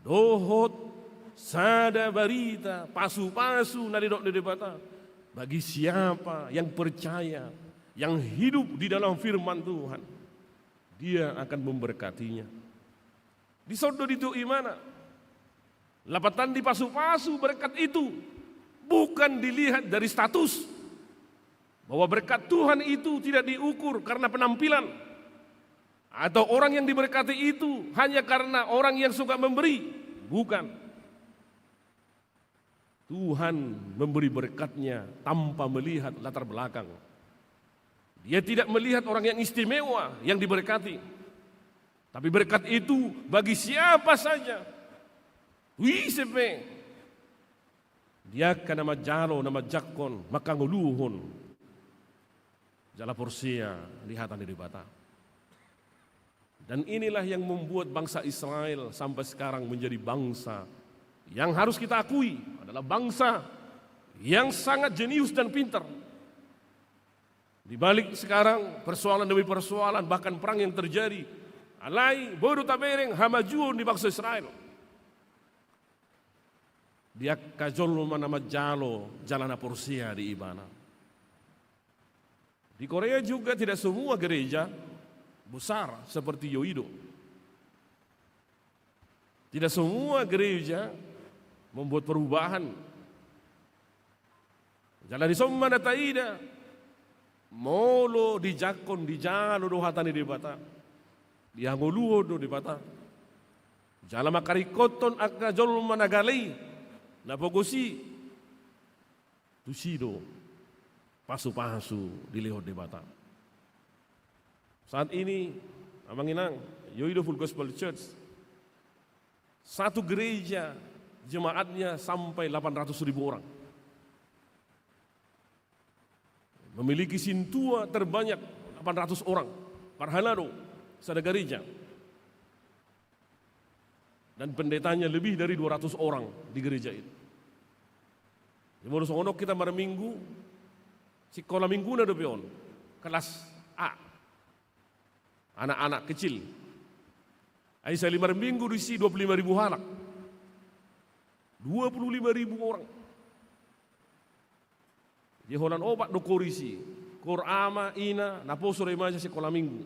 Dohot sada barita pasu-pasu nadidok debata. Bagi siapa yang percaya, yang hidup di dalam firman Tuhan, dia akan memberkatinya. Di sodo itu imana. Lapatan di pasu-pasu berkat itu bukan dilihat dari status. Bahwa berkat Tuhan itu tidak diukur karena penampilan. Atau orang yang diberkati itu hanya karena orang yang suka memberi. Bukan. Tuhan memberi berkatnya tanpa melihat latar belakang. Dia tidak melihat orang yang istimewa yang diberkati. Tapi berkat itu bagi siapa saja. Wisepe dia kan nama jalo nama jakon maka nguluhon jala porsia lihatan di bata. Dan inilah yang membuat bangsa Israel sampai sekarang menjadi bangsa yang harus kita akui adalah bangsa yang sangat jenius dan pintar. Di balik sekarang persoalan demi persoalan bahkan perang yang terjadi, alai bodoh tabereng hamajuon di bangsa Israel. Dia kajol nama jalo jalana porsia di Ibana. Di Korea juga tidak semua gereja besar seperti Yoido. Tidak semua gereja membuat perubahan. Jalan di somma na taida molo di jakon di jalo do hatani di bata. Di angoluo do di bata. Jala makarikoton akka jol managalei. Napogosi tusido pasu-pasu di lehot di bata. Saat ini Abang Inang Yoido Full Gospel Church satu gereja jemaatnya sampai 800.000 orang. Memiliki sintua terbanyak 800 orang parhalado sada gereja. Dan pendetanya lebih dari 200 orang di gereja itu. Di Monosongonok kita pada minggu, sekolah minggu na dopion, kelas A, anak-anak kecil. Aisyah 5 minggu diisi 25.000 anak, 25.000 orang. Jeholan obat do korisi, korama ina naposo remaja sekolah minggu.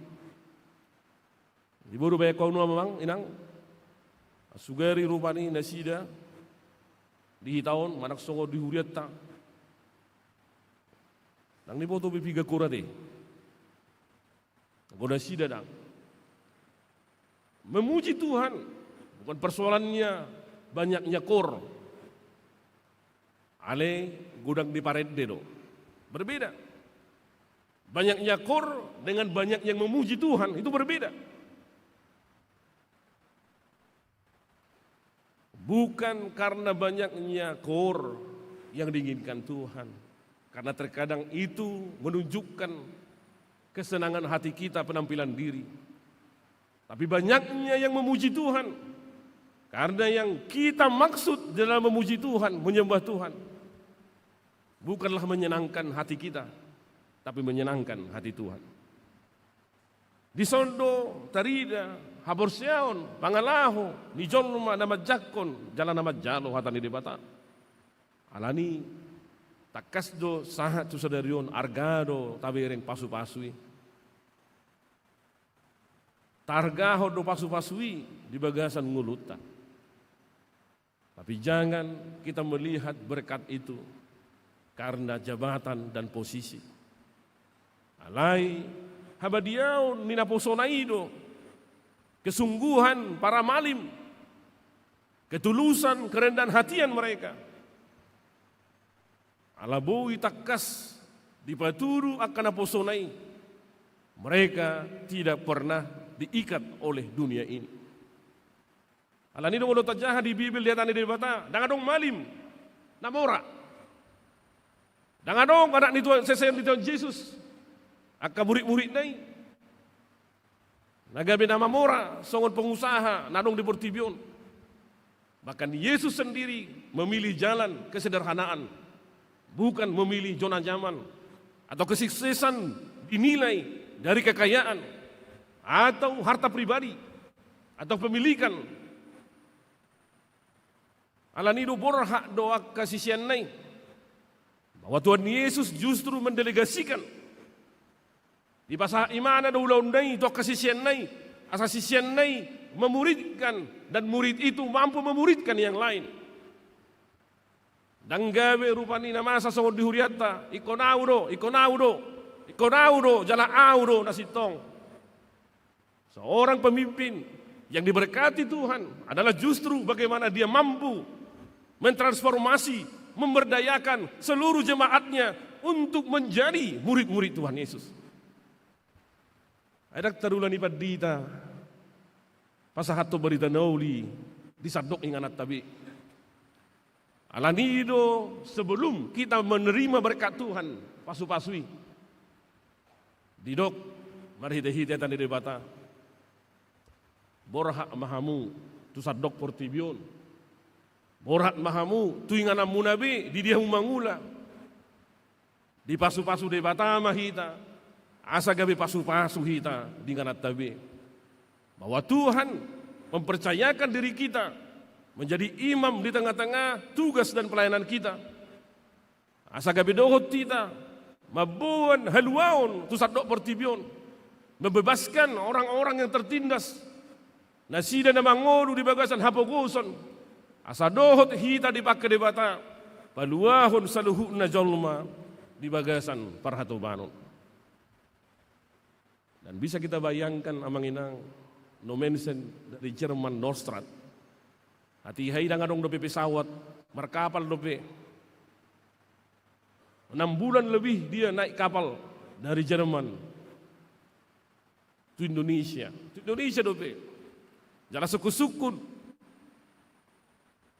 Di bodo bayak kau memang inang. Sugari rupani nasida di tahun manak songo di huriatta nang ni boto bipiga kurate goda sida dang memuji Tuhan bukan persoalannya banyaknya kor ale gudang di paredde do berbeda. Banyaknya kor dengan banyak yang memuji Tuhan itu berbeda. Bukan karena banyaknya kor yang diinginkan Tuhan. Karena terkadang itu menunjukkan kesenangan hati kita penampilan diri. Tapi banyaknya yang memuji Tuhan. Karena yang kita maksud dalam memuji Tuhan, menyembah Tuhan. Bukanlah menyenangkan hati kita, tapi menyenangkan hati Tuhan. Di sondo tarida haborseon, pangalaho, ni jolma nama jakon, jalan nama jalo hatani debata. Alani takasdo sahat tu sadarion argado tabereng pasu-pasui. Targaho do pasu-pasui di bagasan ngulutan. Tapi jangan kita melihat berkat itu karena jabatan dan posisi. Alai habadiau ninaposonaido kesungguhan para malim, ketulusan, kerendahan hatian mereka. Alabui takas dipaturu akan aposonai. Mereka tidak pernah diikat oleh dunia ini. Alani dong tajaha di Bibel lihat ani debata, dangadong malim, namora. Dangadong anak ni Tuhan sesen di Tuhan Yesus. Aka murid-murid nai. Nagabe nama mora, songon pengusaha, nadong di Portibion. Bahkan Yesus sendiri memilih jalan kesederhanaan, bukan memilih zona nyaman atau kesuksesan dinilai dari kekayaan atau harta pribadi atau pemilikan. Alanido borhak doa kasisian nai bahwa Tuhan Yesus justru mendelegasikan di pasal iman ada ulang nai doa kasisian nai asasisian nai memuridkan dan murid itu mampu memuridkan yang lain. Dan gawe rupani nama sasong dihuriata ikonauro jala auro nasitong. Seorang pemimpin yang diberkati Tuhan adalah justru bagaimana dia mampu mentransformasi, memberdayakan seluruh jemaatnya untuk menjadi murid-murid Tuhan Yesus. Ada tarulan ipadita pasahato berita nauli disadok inganat tabi. Alanido sebelum kita menerima berkat Tuhan pasu-pasui didok marhite-hite tanda debata borhak mahamu tu sadok portibion borhak mahamu tu ingana munabi di dia mangula di pasu-pasu debata mahita asa gabe pasu-pasu hita di nganat tabi bahwa Tuhan mempercayakan diri kita menjadi imam di tengah-tengah tugas dan pelayanan kita. Asa gabe dohot kita mabuan haluaon tu sadok portibion membebaskan orang-orang yang tertindas nasida na mangodu di bagasan hapogoson asa dohot hita dipakai debata paluahon saluhuna jolma di bagasan parhatobanon. Dan bisa kita bayangkan amanginang nomensen dari Jerman Nordstrat hati hai dangadong dope pesawat markapal dope 6 bulan lebih dia naik kapal dari Jerman ke Indonesia dope jalan suku-suku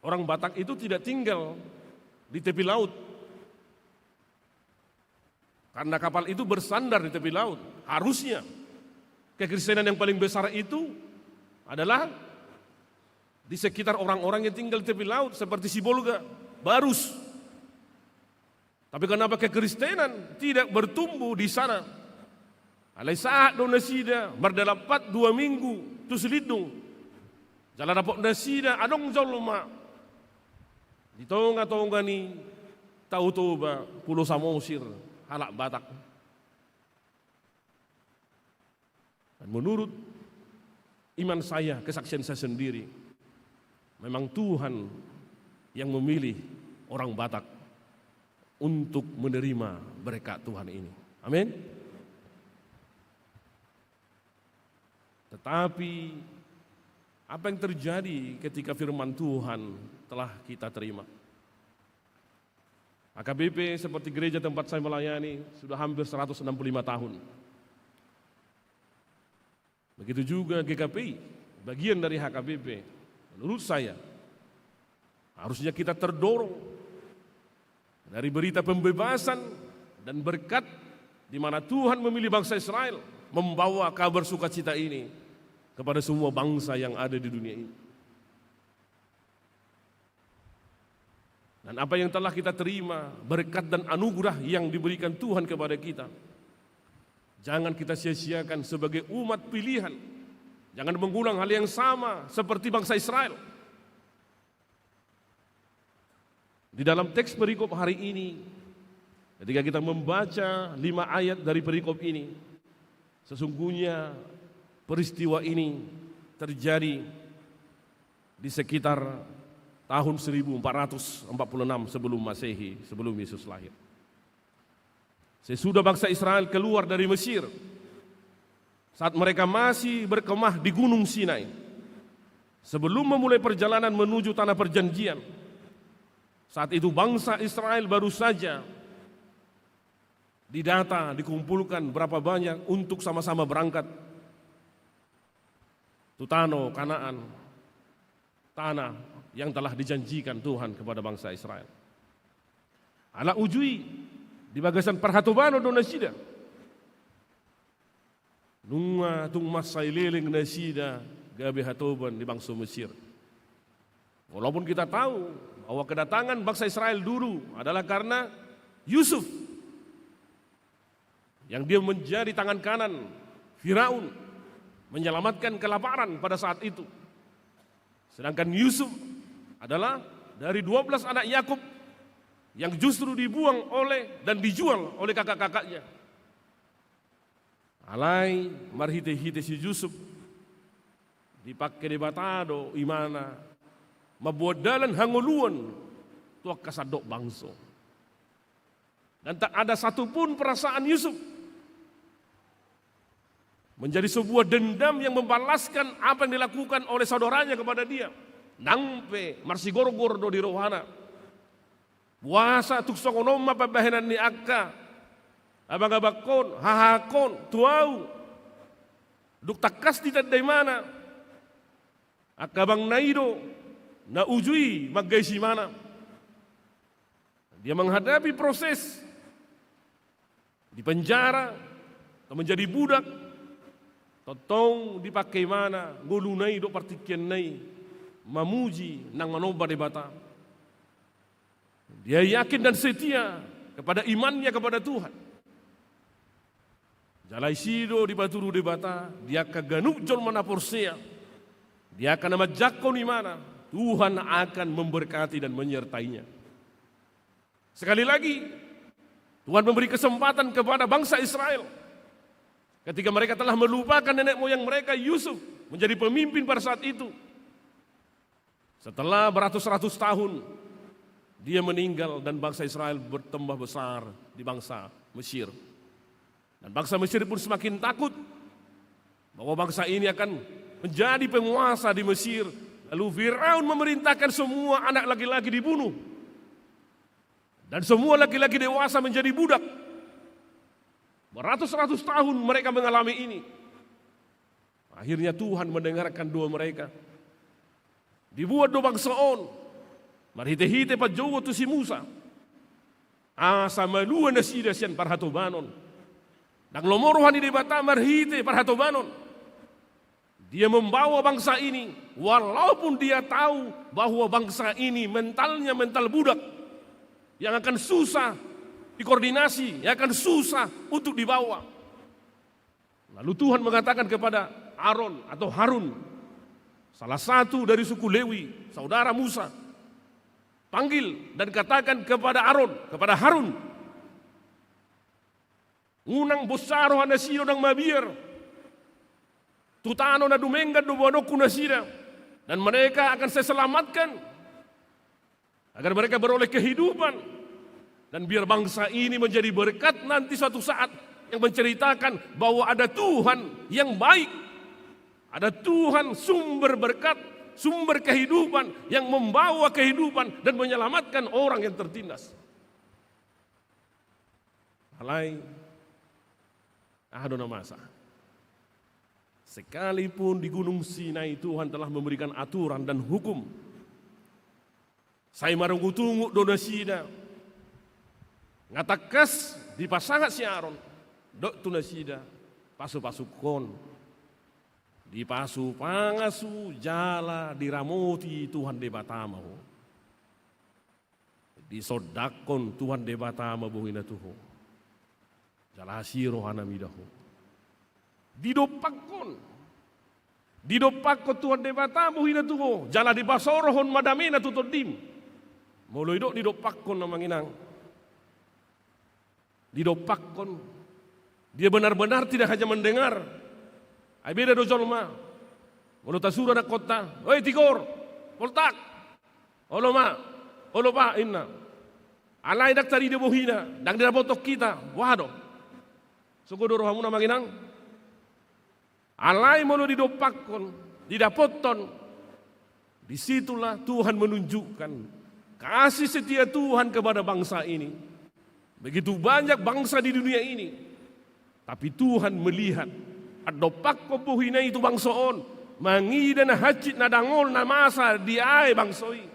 orang Batak itu tidak tinggal di tepi laut karena kapal itu bersandar di tepi laut. Harusnya kekristenan yang paling besar itu adalah di sekitar orang-orang yang tinggal di tepi laut seperti Sibolga, Barus. Tapi kenapa kekristenan tidak bertumbuh di sana? Alai saat do nasida merdalapat 2 minggu tu selidung. Jalan dapat nasida adong jolma. Di tonga-tonga ni Tau Toba, Pulau Samosir, halak Batak. Dan menurut iman saya, kesaksian saya sendiri, memang Tuhan yang memilih orang Batak untuk menerima berkat Tuhan ini. Amin. Tetapi apa yang terjadi ketika firman Tuhan telah kita terima? HKBP seperti gereja tempat saya melayani sudah hampir 165 tahun. Begitu juga GKPI, bagian dari HKBP. Menurut saya, harusnya kita terdorong dari berita pembebasan dan berkat di mana Tuhan memilih bangsa Israel membawa kabar sukacita ini kepada semua bangsa yang ada di dunia ini. Dan apa yang telah kita terima, berkat dan anugerah yang diberikan Tuhan kepada kita, jangan kita sia-siakan sebagai umat pilihan. Jangan mengulang hal yang sama seperti bangsa Israel. Di dalam teks perikop hari ini, ketika kita membaca 5 ayat dari perikop ini, sesungguhnya peristiwa ini terjadi di sekitar tahun 1446 sebelum Masehi, sebelum Yesus lahir. Sesudah bangsa Israel keluar dari Mesir, saat mereka masih berkemah di Gunung Sinai, sebelum memulai perjalanan menuju tanah perjanjian, saat itu bangsa Israel baru saja didata, dikumpulkan berapa banyak untuk sama-sama berangkat Tutano, Kanaan, tanah yang telah dijanjikan Tuhan kepada bangsa Israel. Ala ujui di bagasan perhatobano do nasida. Nunga tung masai leleng nasida gabe hatoban di bangsa Mesir. Walaupun kita tahu bahwa kedatangan bangsa Israel dulu adalah karena Yusuf, yang dia menjadi tangan kanan Firaun, menyelamatkan kelaparan pada saat itu. Sedangkan Yusuf adalah dari 12 anak Yakub yang justru dibuang oleh dan dijual oleh kakak-kakaknya. Alai marhite-hite si Yusuf dipakai di batado imana mabuadalan hanguluan tuak kasadok bangso. Dan tak ada satupun perasaan Yusuf menjadi sebuah dendam yang membalaskan apa yang dilakukan oleh saudaranya kepada dia. Nampe marsigorgor do di rohana. Puasa tuk songonoma pabahenan ni akka. Abang-abakon, hahakon, tuau. Duk takas di tadday mana. Akabang naido, na ujui maggay si mana. Dia menghadapi proses di penjara, atau menjadi budak, totong dipakai mana, ngulunay do partikian nai, mamuji nang manoba debata. Dia yakin dan setia kepada imannya kepada Tuhan. Jalai sido di baturu debata, dia kaganuk jon mana porsea, dia akan nama jakon di mana, Tuhan akan memberkati dan menyertainya. Sekali lagi, Tuhan memberi kesempatan kepada bangsa Israel. Ketika mereka telah melupakan nenek moyang mereka, Yusuf menjadi pemimpin pada saat itu. Setelah beratus-ratus tahun, dia meninggal dan bangsa Israel bertambah besar di bangsa Mesir. Dan bangsa Mesir pun semakin takut bahwa bangsa ini akan menjadi penguasa di Mesir. Lalu Firaun memerintahkan semua anak laki-laki dibunuh. Dan semua laki-laki dewasa menjadi budak. Beratus-ratus tahun mereka mengalami ini. Akhirnya Tuhan mendengarkan doa mereka. Dibuat do bangsaon. Marhite-hite pa jowo tu si Musa. Asa malua na sida siyan parhatobanon. Nang lomorohan di debata marhite parhatobanon. Dia membawa bangsa ini walaupun dia tahu bahwa bangsa ini mentalnya mental budak yang akan susah dikoordinasi, yang akan susah untuk dibawa. Lalu Tuhan mengatakan kepada Aaron atau Harun, salah satu dari suku Lewi, saudara Musa, panggil dan katakan kepada Aaron, kepada Harun, unang bosaro hanasiro ng mabir, tutano na dumenggan do buwanok kunasira, dan mereka akan saya selamatkan agar mereka beroleh kehidupan dan biar bangsa ini menjadi berkat nanti suatu saat yang menceritakan bahwa ada Tuhan yang baik, ada Tuhan sumber berkat, sumber kehidupan yang membawa kehidupan dan menyelamatkan orang yang tertindas. Alai ahadona masa. Sekalipun di Gunung Sinai Tuhan telah memberikan aturan dan hukum. Saya marungutunggu donasida. Ngatakas di pasangat si Aaron. Dok tunasida. Pasu-pasukon. Di pasu pangasu jala diramoti Tuhan debatama. Di sodakon Tuhan debatama buhina tuho. Jala siro hanamidaho. Didopakon, Di dopak ko tuan debata buhina tuho, jala di basorohon madamena tutodim. Mulai dok di dopak kon na manginang. Di dopak kon. Dia benar-benar tidak hanya mendengar. Ay beda do jolma. Mulut tasura na kota. Oi tigor, poltak. Oloma, olopa inna. Alay dak tari di buhina, dang dirabotok kita. Wado. Sugo do rohamuna manginang. Alai mau didopakon, didapoton. Disitulah Tuhan menunjukkan kasih setia Tuhan kepada bangsa ini. Begitu banyak bangsa di dunia ini, tapi Tuhan melihat adopak kopuhina itu bangsoon, mangi dan hajit nadangol na masa diai bangsoi.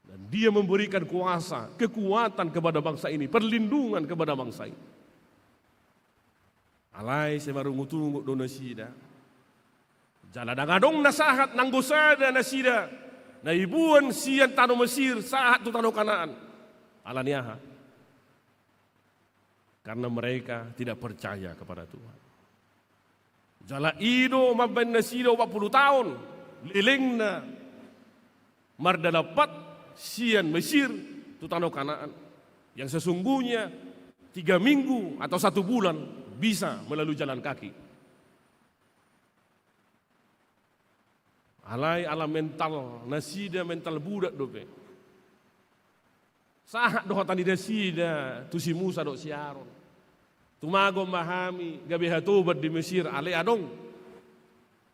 Dan dia memberikan kuasa, kekuatan kepada bangsa ini, perlindungan kepada bangsa ini. Alay sa marungutungo do na sida. Jala dangadong nasahat nang gusada na sida. Na ibuan siyan tano Mesir sahat tu tano Kanaan. Alaniaha. Karena mereka tidak percaya kepada Tuhan. Jala ido maben na sida 40 tahun. Liling na. Mardalapat siyan Mesir tu tano Kanaan. Yang sesungguhnya 3 minggu atau 1 bulan bisa melalui jalan kaki. Alai ala mental, nasida mental budak dope. Sahat doh tani nasida, tu si Musa do si Aron. Tumago memahami gabe hatobat di Mesir, alai adong.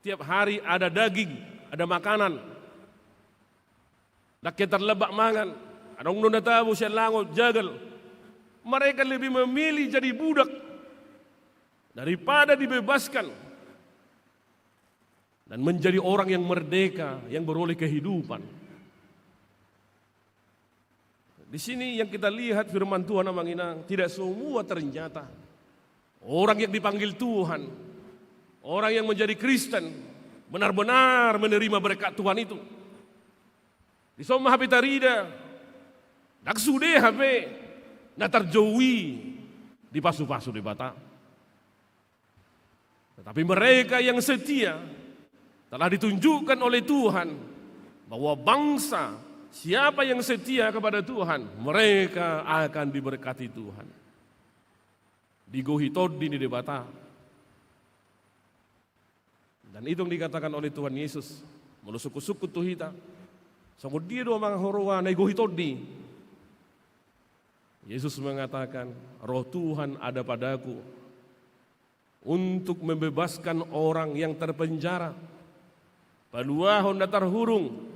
Tiap hari ada daging, ada makanan. Dak terlebak mangan, adong nona tabu siya langot jagal. Mereka lebih memilih jadi budak daripada dibebaskan dan menjadi orang yang merdeka, yang beroleh kehidupan. Di sini yang kita lihat firman Tuhan manginang, tidak semua ternyata orang yang dipanggil Tuhan, orang yang menjadi Kristen, benar-benar menerima berkat Tuhan itu. Di somah HP tarida, dak sude HP, natar jowi di pasu-pasu di bata. Tetapi mereka yang setia telah ditunjukkan oleh Tuhan bahwa bangsa siapa yang setia kepada Tuhan, mereka akan diberkati Tuhan. Digohitod di debata. Dan itu yang dikatakan oleh Tuhan Yesus. Melusuku-suku tuhita. Sanggup dia doa manghorowa na gohitod di. Yesus mengatakan, roh Tuhan ada padaku untuk membebaskan orang yang terpenjara. Paluahon datar hurung,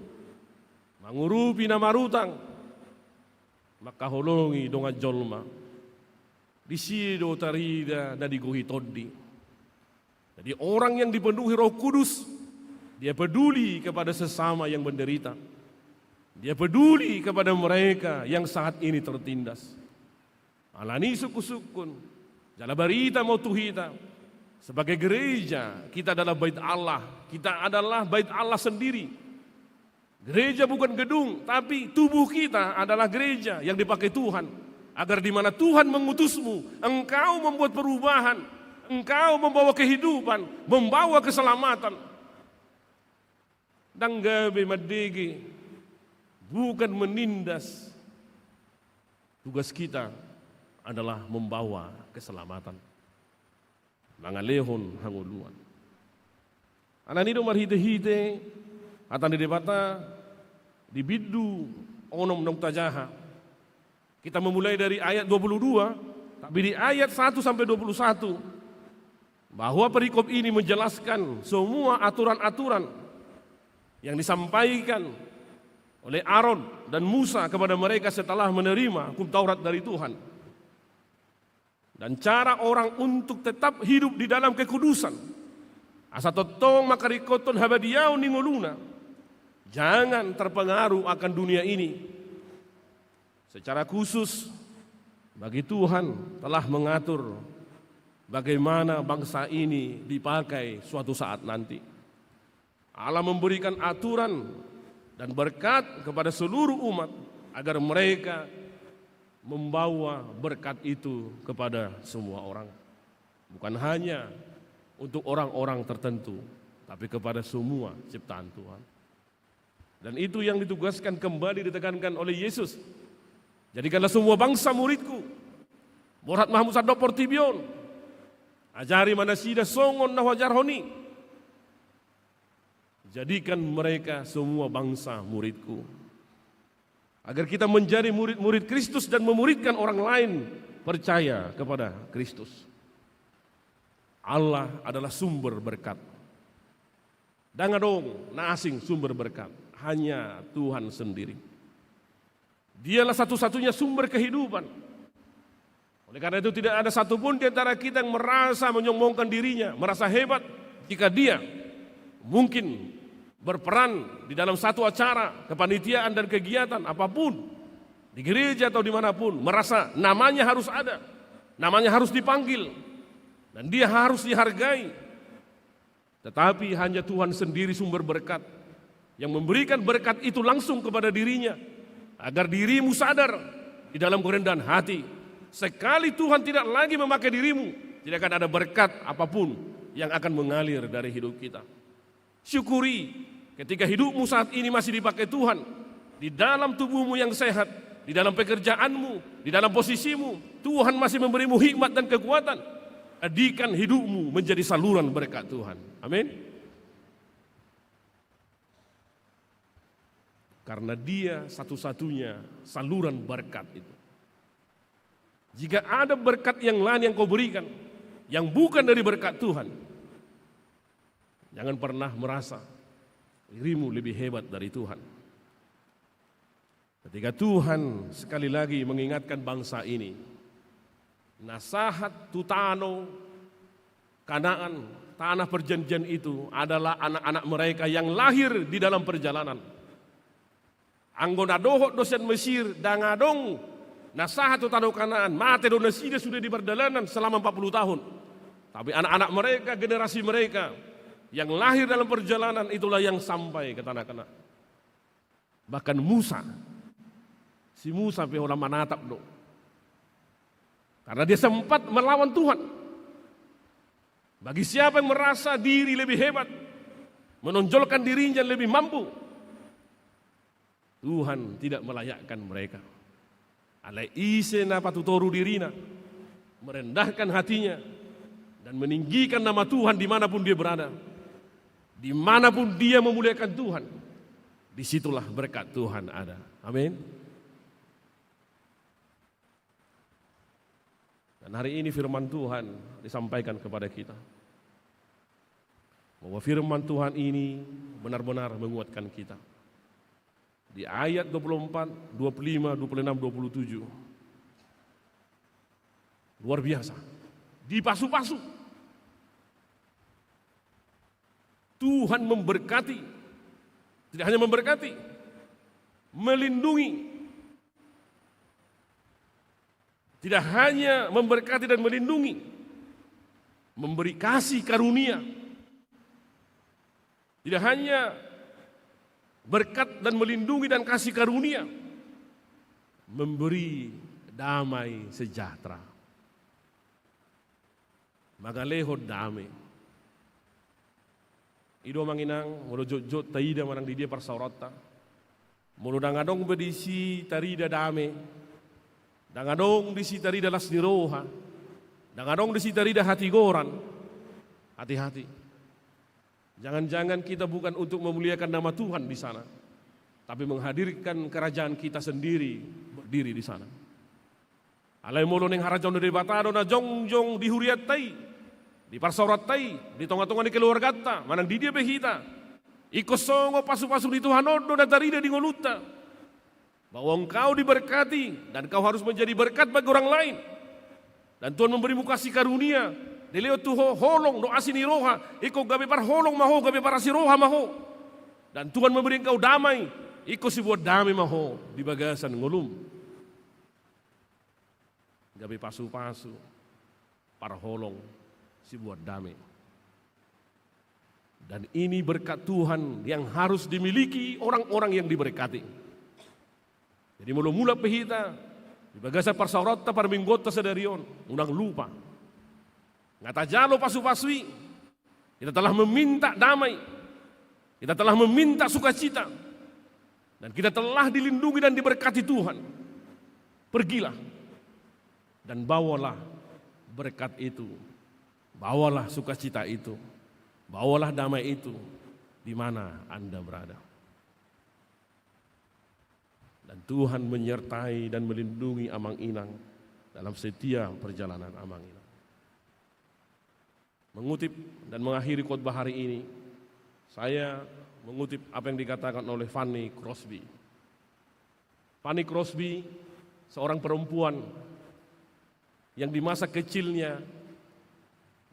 mangurupi na marutang, maka holongi donga jolma. Disido tarida na diguhitodi. Jadi orang yang dipenuhi Roh Kudus, dia peduli kepada sesama yang menderita. Dia peduli kepada mereka yang saat ini tertindas. Alani suku-sukun, jala barita mau tuhita. Sebagai gereja, kita adalah bait Allah. Kita adalah bait Allah sendiri. Gereja bukan gedung, tapi tubuh kita adalah gereja yang dipakai Tuhan. Agar di mana Tuhan mengutusmu, engkau membuat perubahan, engkau membawa kehidupan, membawa keselamatan. Dan gabe madege, bukan menindas. Tugas kita adalah membawa keselamatan. Mangalehon hanguluan. Ananido marhite-hite, atan di debata, di bidu onom nong tajaha. Kita memulai dari ayat 22, tapi di ayat 1 sampai 21, bahwa perikop ini menjelaskan semua aturan-aturan yang disampaikan oleh Aaron dan Musa kepada mereka setelah menerima hukum Taurat dari Tuhan. Dan cara orang untuk tetap hidup di dalam kekudusan. Asa totong makarikoton habadiau ningoluna. Jangan terpengaruh akan dunia ini. Secara khusus bagi Tuhan telah mengatur bagaimana bangsa ini dipakai suatu saat nanti. Allah memberikan aturan dan berkat kepada seluruh umat agar mereka membawa berkat itu kepada semua orang. Bukan hanya untuk orang-orang tertentu, tapi kepada semua ciptaan Tuhan. Dan itu yang ditugaskan kembali ditekankan oleh Yesus. Jadikanlah semua bangsa muridku. Morat Mahmud Sadop Portibion. Ajari manasida songon na wajar honi. Jadikan mereka semua bangsa muridku. Agar kita menjadi murid-murid Kristus dan memuridkan orang lain percaya kepada Kristus. Allah adalah sumber berkat. Dangadong na asing sumber berkat. Hanya Tuhan sendiri. Dialah satu-satunya sumber kehidupan. Oleh karena itu tidak ada satupun di antara kita yang merasa menyombongkan dirinya, merasa hebat jika dia mungkin berperan di dalam satu acara, kepanitiaan dan kegiatan apapun, di gereja atau dimanapun, merasa namanya harus ada, namanya harus dipanggil, dan dia harus dihargai. Tetapi hanya Tuhan sendiri sumber berkat, yang memberikan berkat itu langsung kepada dirinya, agar dirimu sadar di dalam kerendahan hati. Sekali Tuhan tidak lagi memakai dirimu, tidak akan ada berkat apapun yang akan mengalir dari hidup kita. Syukuri ketika hidupmu saat ini masih dipakai Tuhan, di dalam tubuhmu yang sehat, di dalam pekerjaanmu, di dalam posisimu, Tuhan masih memberimu hikmat dan kekuatan. Jadikan hidupmu menjadi saluran berkat Tuhan. Amin. Karena dia satu-satunya saluran berkat itu. Jika ada berkat yang lain yang kau berikan, yang bukan dari berkat Tuhan, jangan pernah merasa dirimu lebih hebat dari Tuhan. Ketika Tuhan sekali lagi mengingatkan bangsa ini, Nasahat, Tutano, Kanaan, tanah perjanjian itu adalah anak-anak mereka yang lahir di dalam perjalanan. Anggona dohot dosen Mesir, dangadong, Nasahat, Tutano, Kanaan, mate donasida sudah di perjalanan selama 40 tahun. Tapi anak-anak mereka, generasi mereka yang lahir dalam perjalanan itulah yang sampai ke tanah Kanaan. Bahkan Musa, si Musa orang manatap do. Karena dia sempat melawan Tuhan. Bagi siapa yang merasa diri lebih hebat, menonjolkan dirinya lebih mampu, Tuhan tidak melayakkan mereka. Alai ise na patutoru dirina, merendahkan hatinya dan meninggikan nama Tuhan dimanapun dia berada. Dimanapun dia memuliakan Tuhan, disitulah berkat Tuhan ada. Amin. Dan hari ini firman Tuhan disampaikan kepada kita. Bahwa firman Tuhan ini benar-benar menguatkan kita. Di ayat 24, 25, 26, 27. Luar biasa. Dipasu-pasu. Tuhan memberkati. Tidak hanya memberkati, melindungi. Tidak hanya memberkati dan melindungi, memberi kasih karunia. Tidak hanya berkat dan melindungi dan kasih karunia, memberi damai sejahtera. Magaleho damai. Ido manginang mulu jot taida manang di dia parsaurata. Mulu dangadong bedisi tarida damai. Dangadong disi tarida lasniroha. Dangadong disi tarida hati goran. Hati-hati. Jangan-jangan kita bukan untuk memuliakan nama Tuhan di sana, tapi menghadirkan kerajaan kita sendiri berdiri di sana. Alai molo neng harajon dari batado na jongjong di huriat tai, di parsaurat tai, di tonga-tonga di keluarga ta, manang di dia behita. Ikosongo pasu-pasu di Tuhan odo dan tarida di ngoluta. Bahwa engkau diberkati dan kau harus menjadi berkat bagi orang lain. Dan Tuhan memberimu kasih karunia. Dileo tuho holong do asini roha, iko gabe par holong maho, gabe par asiroha maho. Dan Tuhan memberi engkau damai, iko si buat damai maho di bagasan ngolum. Gabe pasu-pasu, par holong si buat damai. Dan ini berkat Tuhan yang harus dimiliki orang-orang yang diberkati. Jadi mula-mula pehita, di bagasan parsaurata par minggota sedarion, unang lupa. Ngata jalo pasu-pasui, Kita telah meminta damai. Kita telah meminta sukacita. Dan kita telah dilindungi dan diberkati Tuhan. Pergilah dan bawalah berkat itu. Bawalah sukacita itu. Bawalah damai itu di mana Anda berada. Dan Tuhan menyertai dan melindungi Amang Inang dalam setiap perjalanan Amang Inang. Mengutip dan mengakhiri khotbah hari ini, saya mengutip apa yang dikatakan oleh Fanny Crosby. Fanny Crosby, seorang perempuan yang di masa kecilnya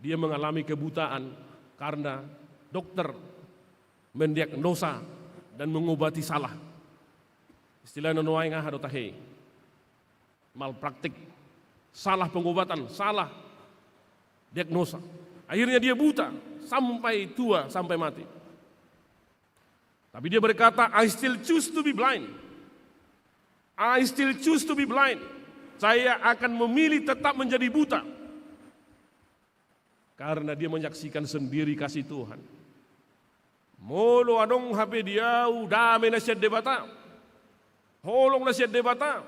dia mengalami kebutaan karena dokter mendiagnosa dan mengobati salah. Istilah nonoai ngah tahe. Malpraktik, salah pengobatan, salah diagnosa. Akhirnya dia buta sampai tua, sampai mati. Tapi dia berkata, I still choose to be blind. I still choose to be blind. Saya akan memilih tetap menjadi buta. Karena dia menyaksikan sendiri kasih Tuhan. Molo adong hape diau dame nasihat debata. Holong nasihat debata.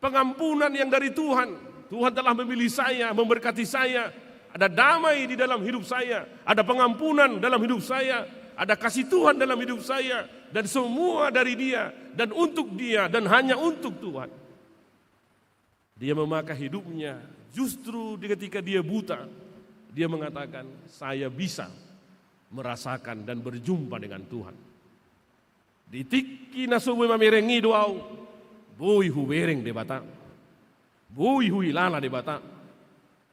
Pengampunan yang dari Tuhan. Tuhan telah memilih saya, memberkati saya. Ada damai di dalam hidup saya. Ada pengampunan dalam hidup saya. Ada kasih Tuhan dalam hidup saya. Dan semua dari Dia. Dan untuk Dia. Dan hanya untuk Tuhan. Dia memakai hidupnya. Justru ketika dia buta. Dia mengatakan, saya bisa merasakan dan berjumpa dengan Tuhan. Ditiki nasuwe mamirengi doau. Boi hubereng debata. Boi huilala debata.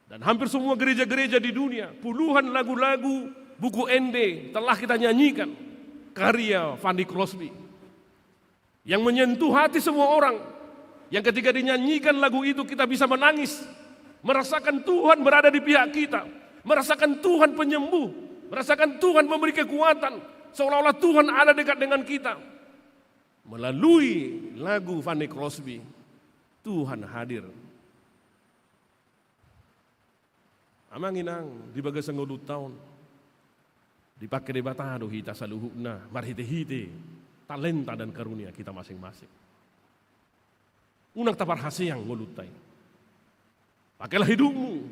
Dan hampir semua gereja-gereja di dunia, puluhan lagu-lagu, buku ende telah kita nyanyikan. Karya Fanny Crosby. Yang menyentuh hati semua orang. Yang ketika dinyanyikan lagu itu kita bisa menangis. Merasakan Tuhan berada di pihak kita. Merasakan Tuhan penyembuh. Merasakan Tuhan memberi kekuatan. Seolah-olah Tuhan ada dekat dengan kita. Melalui lagu Fanny Crosby, Tuhan hadir. Amang Inang di bagas ngudut tahun dipakai debata do hita saluhuna marhite-hite talenta dan karunia kita masing-masing. Unang tapar hasil yang ngulutai. Pakailah hidupmu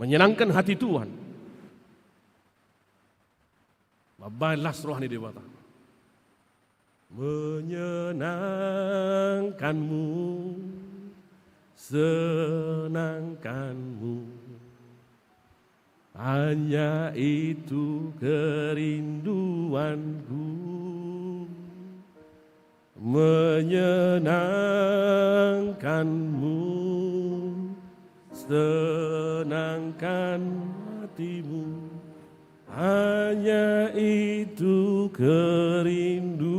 menyenangkan hati Tuhan. Mabalas rohani debata. Menyenangkanmu, senangkanmu. Hanya itu kerinduanku, menyenangkanmu, senangkan hatimu. Hanya itu kerinduanku.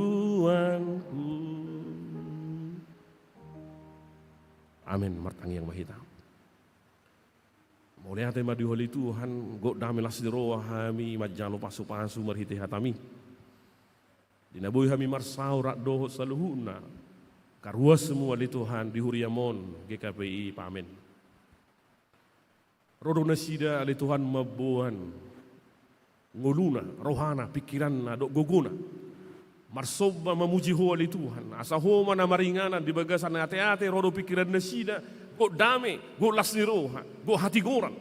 Amin. Martangi yang mahita. Mulai hati madi holi Tuhan, gok dami las diroa hami majalo pasu-pasu marhiti hatami. Dinabuhi hami marsau rak dohot saluhuna. Karua semua di Tuhan di Huriamon GKPI pamen. Rodo nasida ali Tuhan mabuhan. Nguluna, rohana, pikiran dok goguna. Marsoba memuji holi Tuhan. Asa homa na maringanan di bagasan ate-ate rodo pikiran nasida. Go dame, go las ni roha, go hati goran.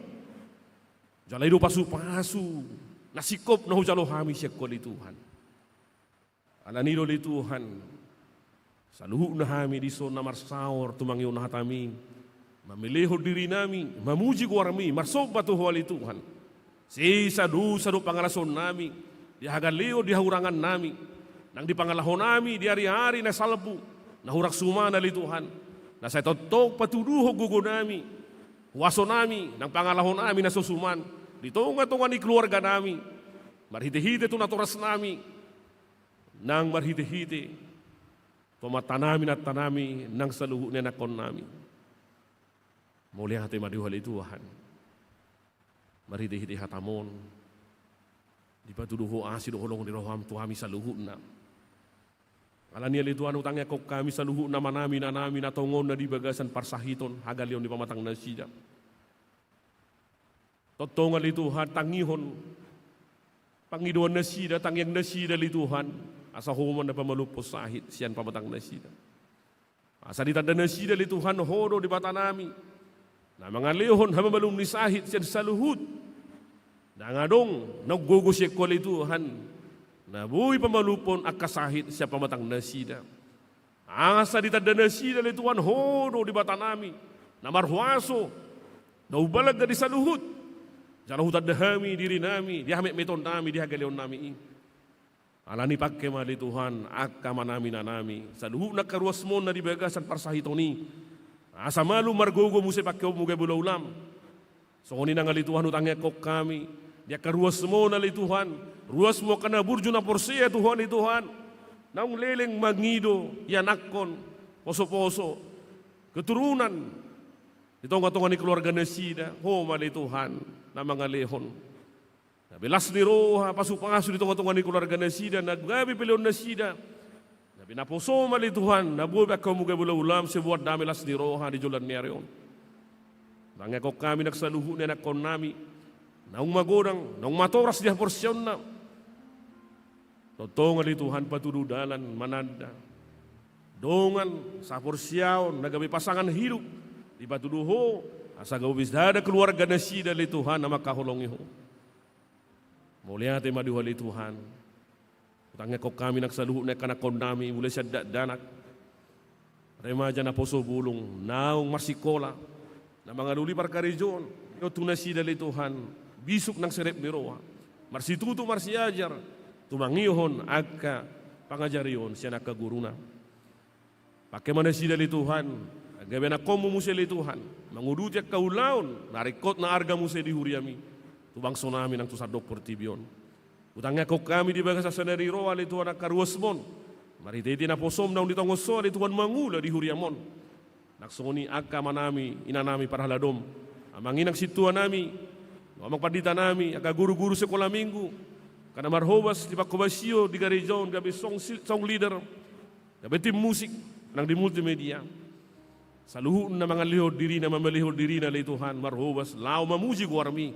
Jalai do pasu-pasu, nasikop na hujalo hami siya ko li Tuhan. Alaniro li Tuhan, saluhu na hami di so na marsaor tumangyo na hatami. Mamiliho diri nami, mamuji ko arami, marsoba to li Tuhan. Sisa do pangalason nami, di hagaleo di haurangan nami. Nang di pangalahon nami, di hari-hari na salbu, na hurak sumana li Tuhan. Na saya totok patuduho gugo nami, waso nami, nang pangalahon nami na susuman, ditonga-tonga ni keluarga nami, marhite-hite tu naturas nami, nang marhite-hite, pematanami at tanami, nang saluhu ni nakon nami. Muli hati madiwali Tuhan, marhite-hite hatamon, di patuduho asi doholong di roham tuhami saluhu na. Alania li Tuhan utangnya kok kami saluhu nama nami na tongon na di bagasan parsahiton hagalion di pamatang nasida. Totongan li Tuhan tangihon Pangiduan nasida, tangyang nasida li Tuhan. Asa human na pamalupos sahit, siyan pamatang nasida. Asa ditanda nasida li Tuhan, hodo di bata nami. Na mga lehon, hamamalum ni sahit, siyan sa luhut. Na nga dong, naggugusik ko li Tuhan. Na buhay pamalupon, akasahit, siya pamatang nasida. Asa ditanda nasida li Tuhan, hodo di bata nami. Na marhuaso, na ubalag na di sa luhut. Jangan hutan dahami diri nami, dia hamit meton nami, dia galeon nami. Alani pakke mali Tuhan, akka manami na nami. Sa luhuk na karuas mo na di bagasan parsahitoni. Asa malu margogo muse pakke mo gay bulaulam. So ni nangali Tuhan utangnya kok kami. Dia karuas mo na li Tuhan. Ruas mo kana burjo na porsia Tuhan ni Tuhan. Naung leleng mangido, yanakon, poso-poso. Keturunan. Itong-atongan ni keluarga nasida, ho mali Tuhan, na mga lehon. Nabilas ni Roha, pasu-pasu itong-atongan ni keluarga nasida, naggabi pilion nasida. Nabi naposo mali Tuhan, nabuhay ako mga bula-ulam, sebuat dami las ni Roha di Jolan Merion. Nangakok kami nagsaluhu na nakon nami, naung magodang, naung matoras dia porsyon na. Totoo ngali Tuhan patududalan mananda. Dongan sa porsyaon, nagabi pasangan hidup. Di batu duho, asa gawis dada keluarga nasida li Tuhan na makahulong iho. Mulia te maduha li Tuhan. Utangnya kok kami nagsaluhu na kanakon nami, mulai siya danak. Remaja na poso bulong, naong marsikola, na mga luli parkarijon, ito nasida li Tuhan, bisuk ng serep ni Roa. Marsituto marsiajar, tumangihon agka pangajarion siya nakaguruna. Pakai manasida li Tuhan, gabi na komo mo siya li Tuhan, mangudut yak kaulaon, narikot na arga mo siya di huriami, tubang sonami ng tusadok portibyon. Utangnya kok kami di bagas sa sanariro ali Tuhan na karuasmon, marititi na posom na unitang oso ali Tuhan mangula di huriamon. Naksoni agka manami, inanami parahaladom, amanginang situan nami, amang padita nami, aga guru-guru sekolah minggu, kana marhobas di pakobasyo di garejon, gabi song leader, gabi tim musik, nang di multimedia. Sa luhun na mga lihod diri na mamalihod diri na li Tuhan, marhubas, lao mamuji guarmi,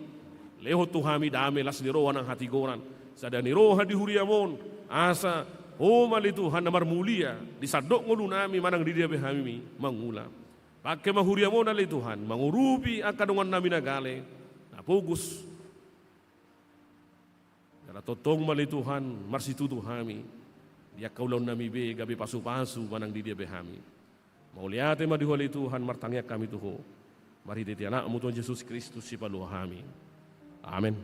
lehot tuhami dami las ni roha ng hatigoran, sa dani roha di huriamon, asa, mali Tuhan na marmulia, di sadok ngulu nami manang didiabe hami, mangula. Pagke mahuriamon na li Tuhan, mangurupi ang kadungan namin nagale, napugus. Kala totong mali Tuhan, marsituto hami, dia kaulaw nami be, gabi pasu-pasu manang didiabe hami. Mauliate madihuali Tuhan martangya kami tuho. Mari diti anak mu Tuhan Yesus Kristus si paluhami. Amin.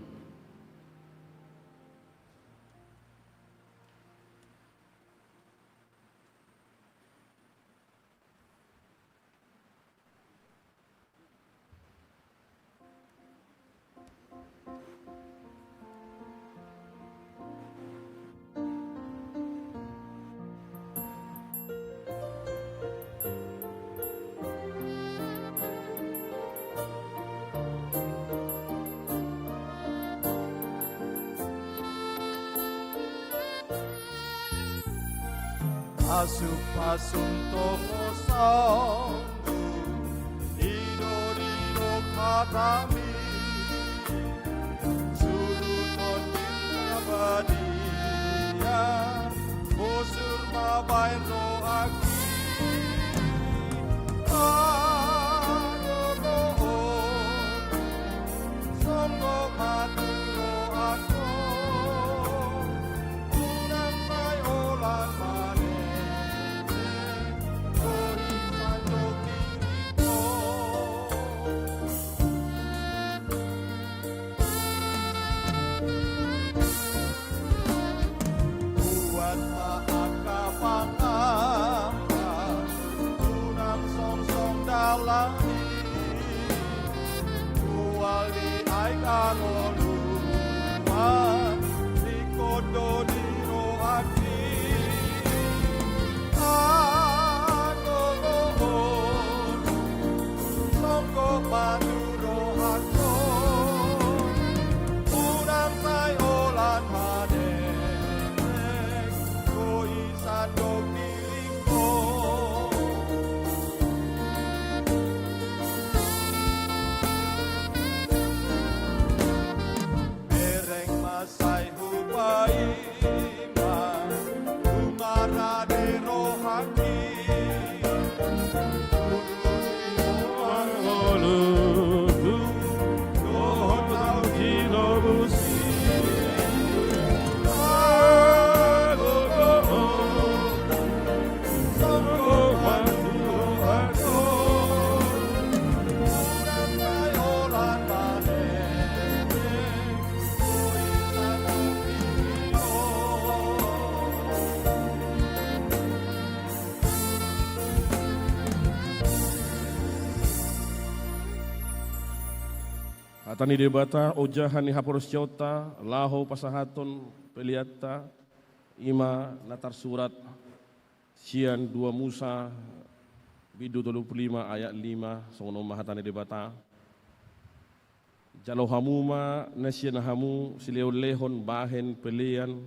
Pasuk-pasunto ko sanggu Idoriro katami Suruton abadiya Bosur mabain ro aki Ayogoon Songgo maturo ako Unang may olang Mahatani debata ojahan ni haporos jota laho pasahaton peliata ima natar surat sian 2 Musa bidu 25 ayat 5 songono mahatani debata jalo hamuma nasian hamu sileo lehon bahen pelian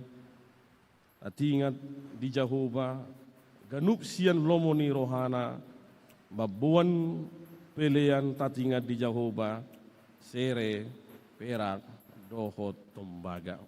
atingat di Jehovah ganup sian lomoni rohana babuan pelian tatingat di Jehovah sere perak dohot tembaga.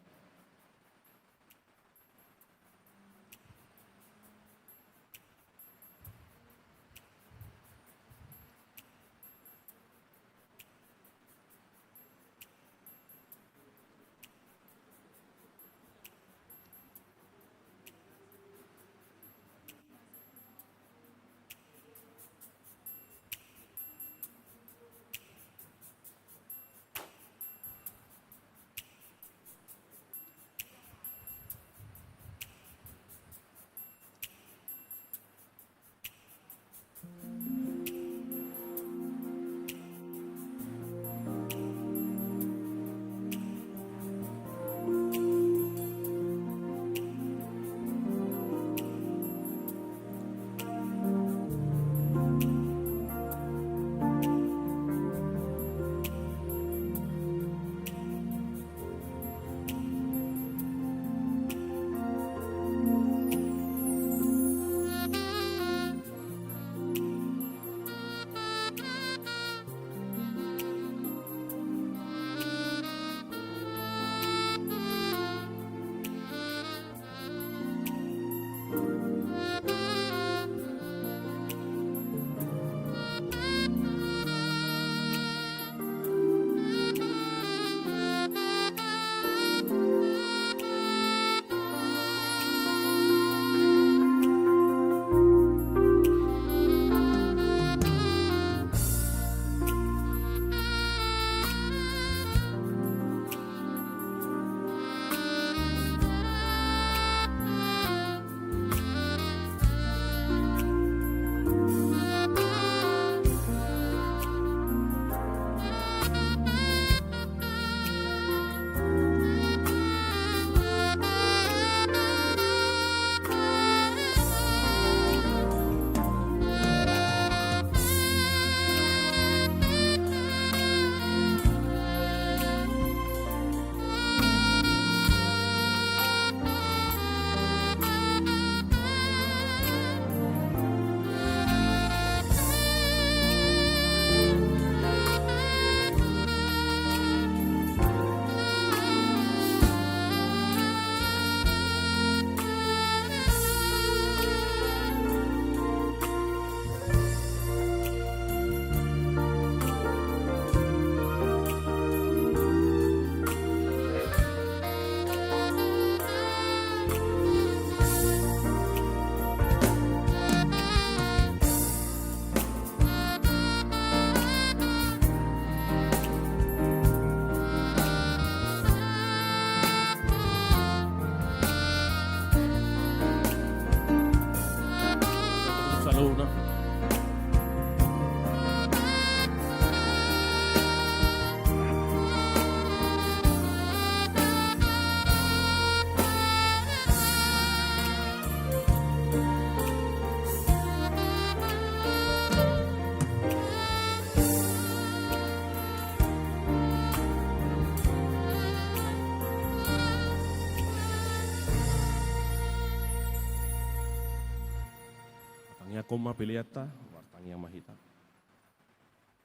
Koma peliata wartang yang mahita.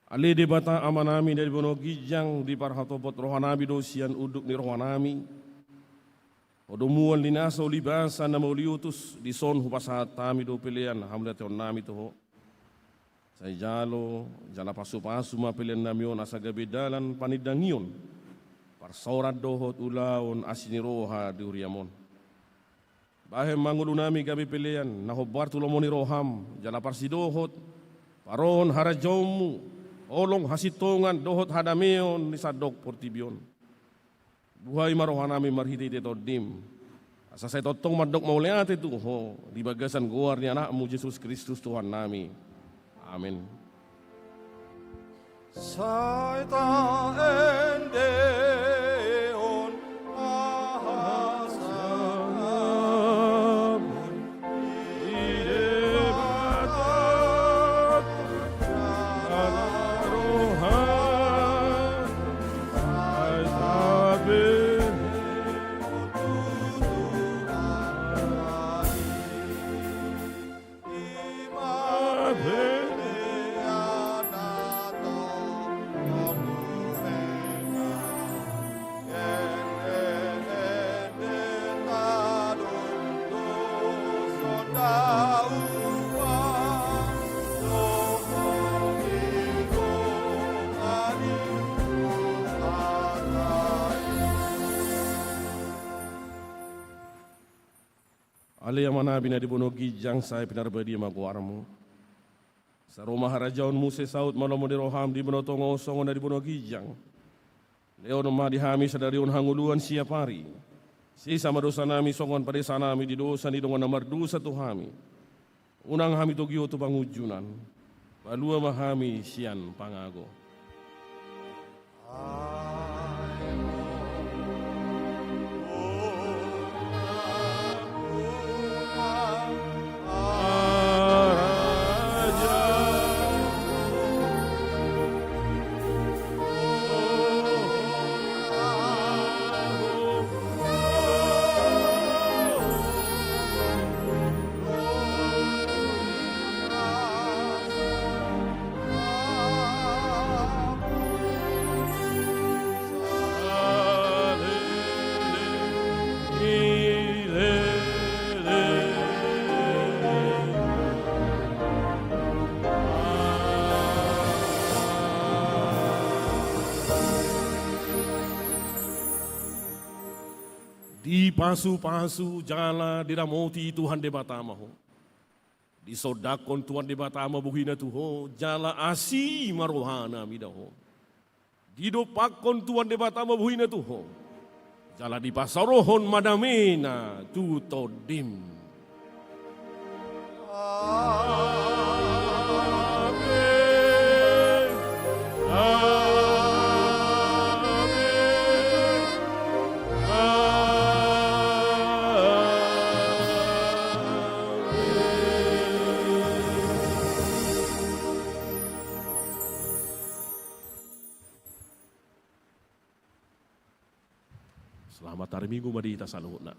Ali debata amanami dari bono gijang di parhatopot rohanami dosian uduk ni rohanami. Odomuan linaso libasa na mauliutus di son hupasatami do pelian hamlet nami toho. Saya jalo jala pasu-pasu ma pelian namion asa gabedalan panidangion. Parsorat dohot ulaon asini roha di uriamon. Bahem mangulu nami gabi pilihan, nahobar tulomoni roham, jala parsidohot, paron harajomu, olong hasitongan dohot hadameon ni sadok portibion. Buhay marohanami marhiti teto dim. Asa saya totong madok mauliate tu ho di bagasan goar ni anakmu Yesus Kristus Tuhan nami. Amin. Saita endeon ahasam idebatat alarohan aitabin Ale amana bina di bono gijang sai pinar badi maguarmu. Saroma harajaun muse saut malamu di roham di bono tongo songo di bono gijang. Leon ma di hami sadarion hanguluan siap hari. Si sama dosa nami songon pada sanami di dosa ni dongan nomor dosa tu hami. Unang hami to gio tu pangujunan. Balua mahami sian pangago. Di pasu-pasu jala diramoti Tuhan de batamaho. Di sodakon Tuhan de batama buhina tuho jala asi marohana midaho. Di dopakon Tuhan de batama buhina tuho jala di pasarohon madamena tuto dim. Selamat hari Minggu madita saluhna.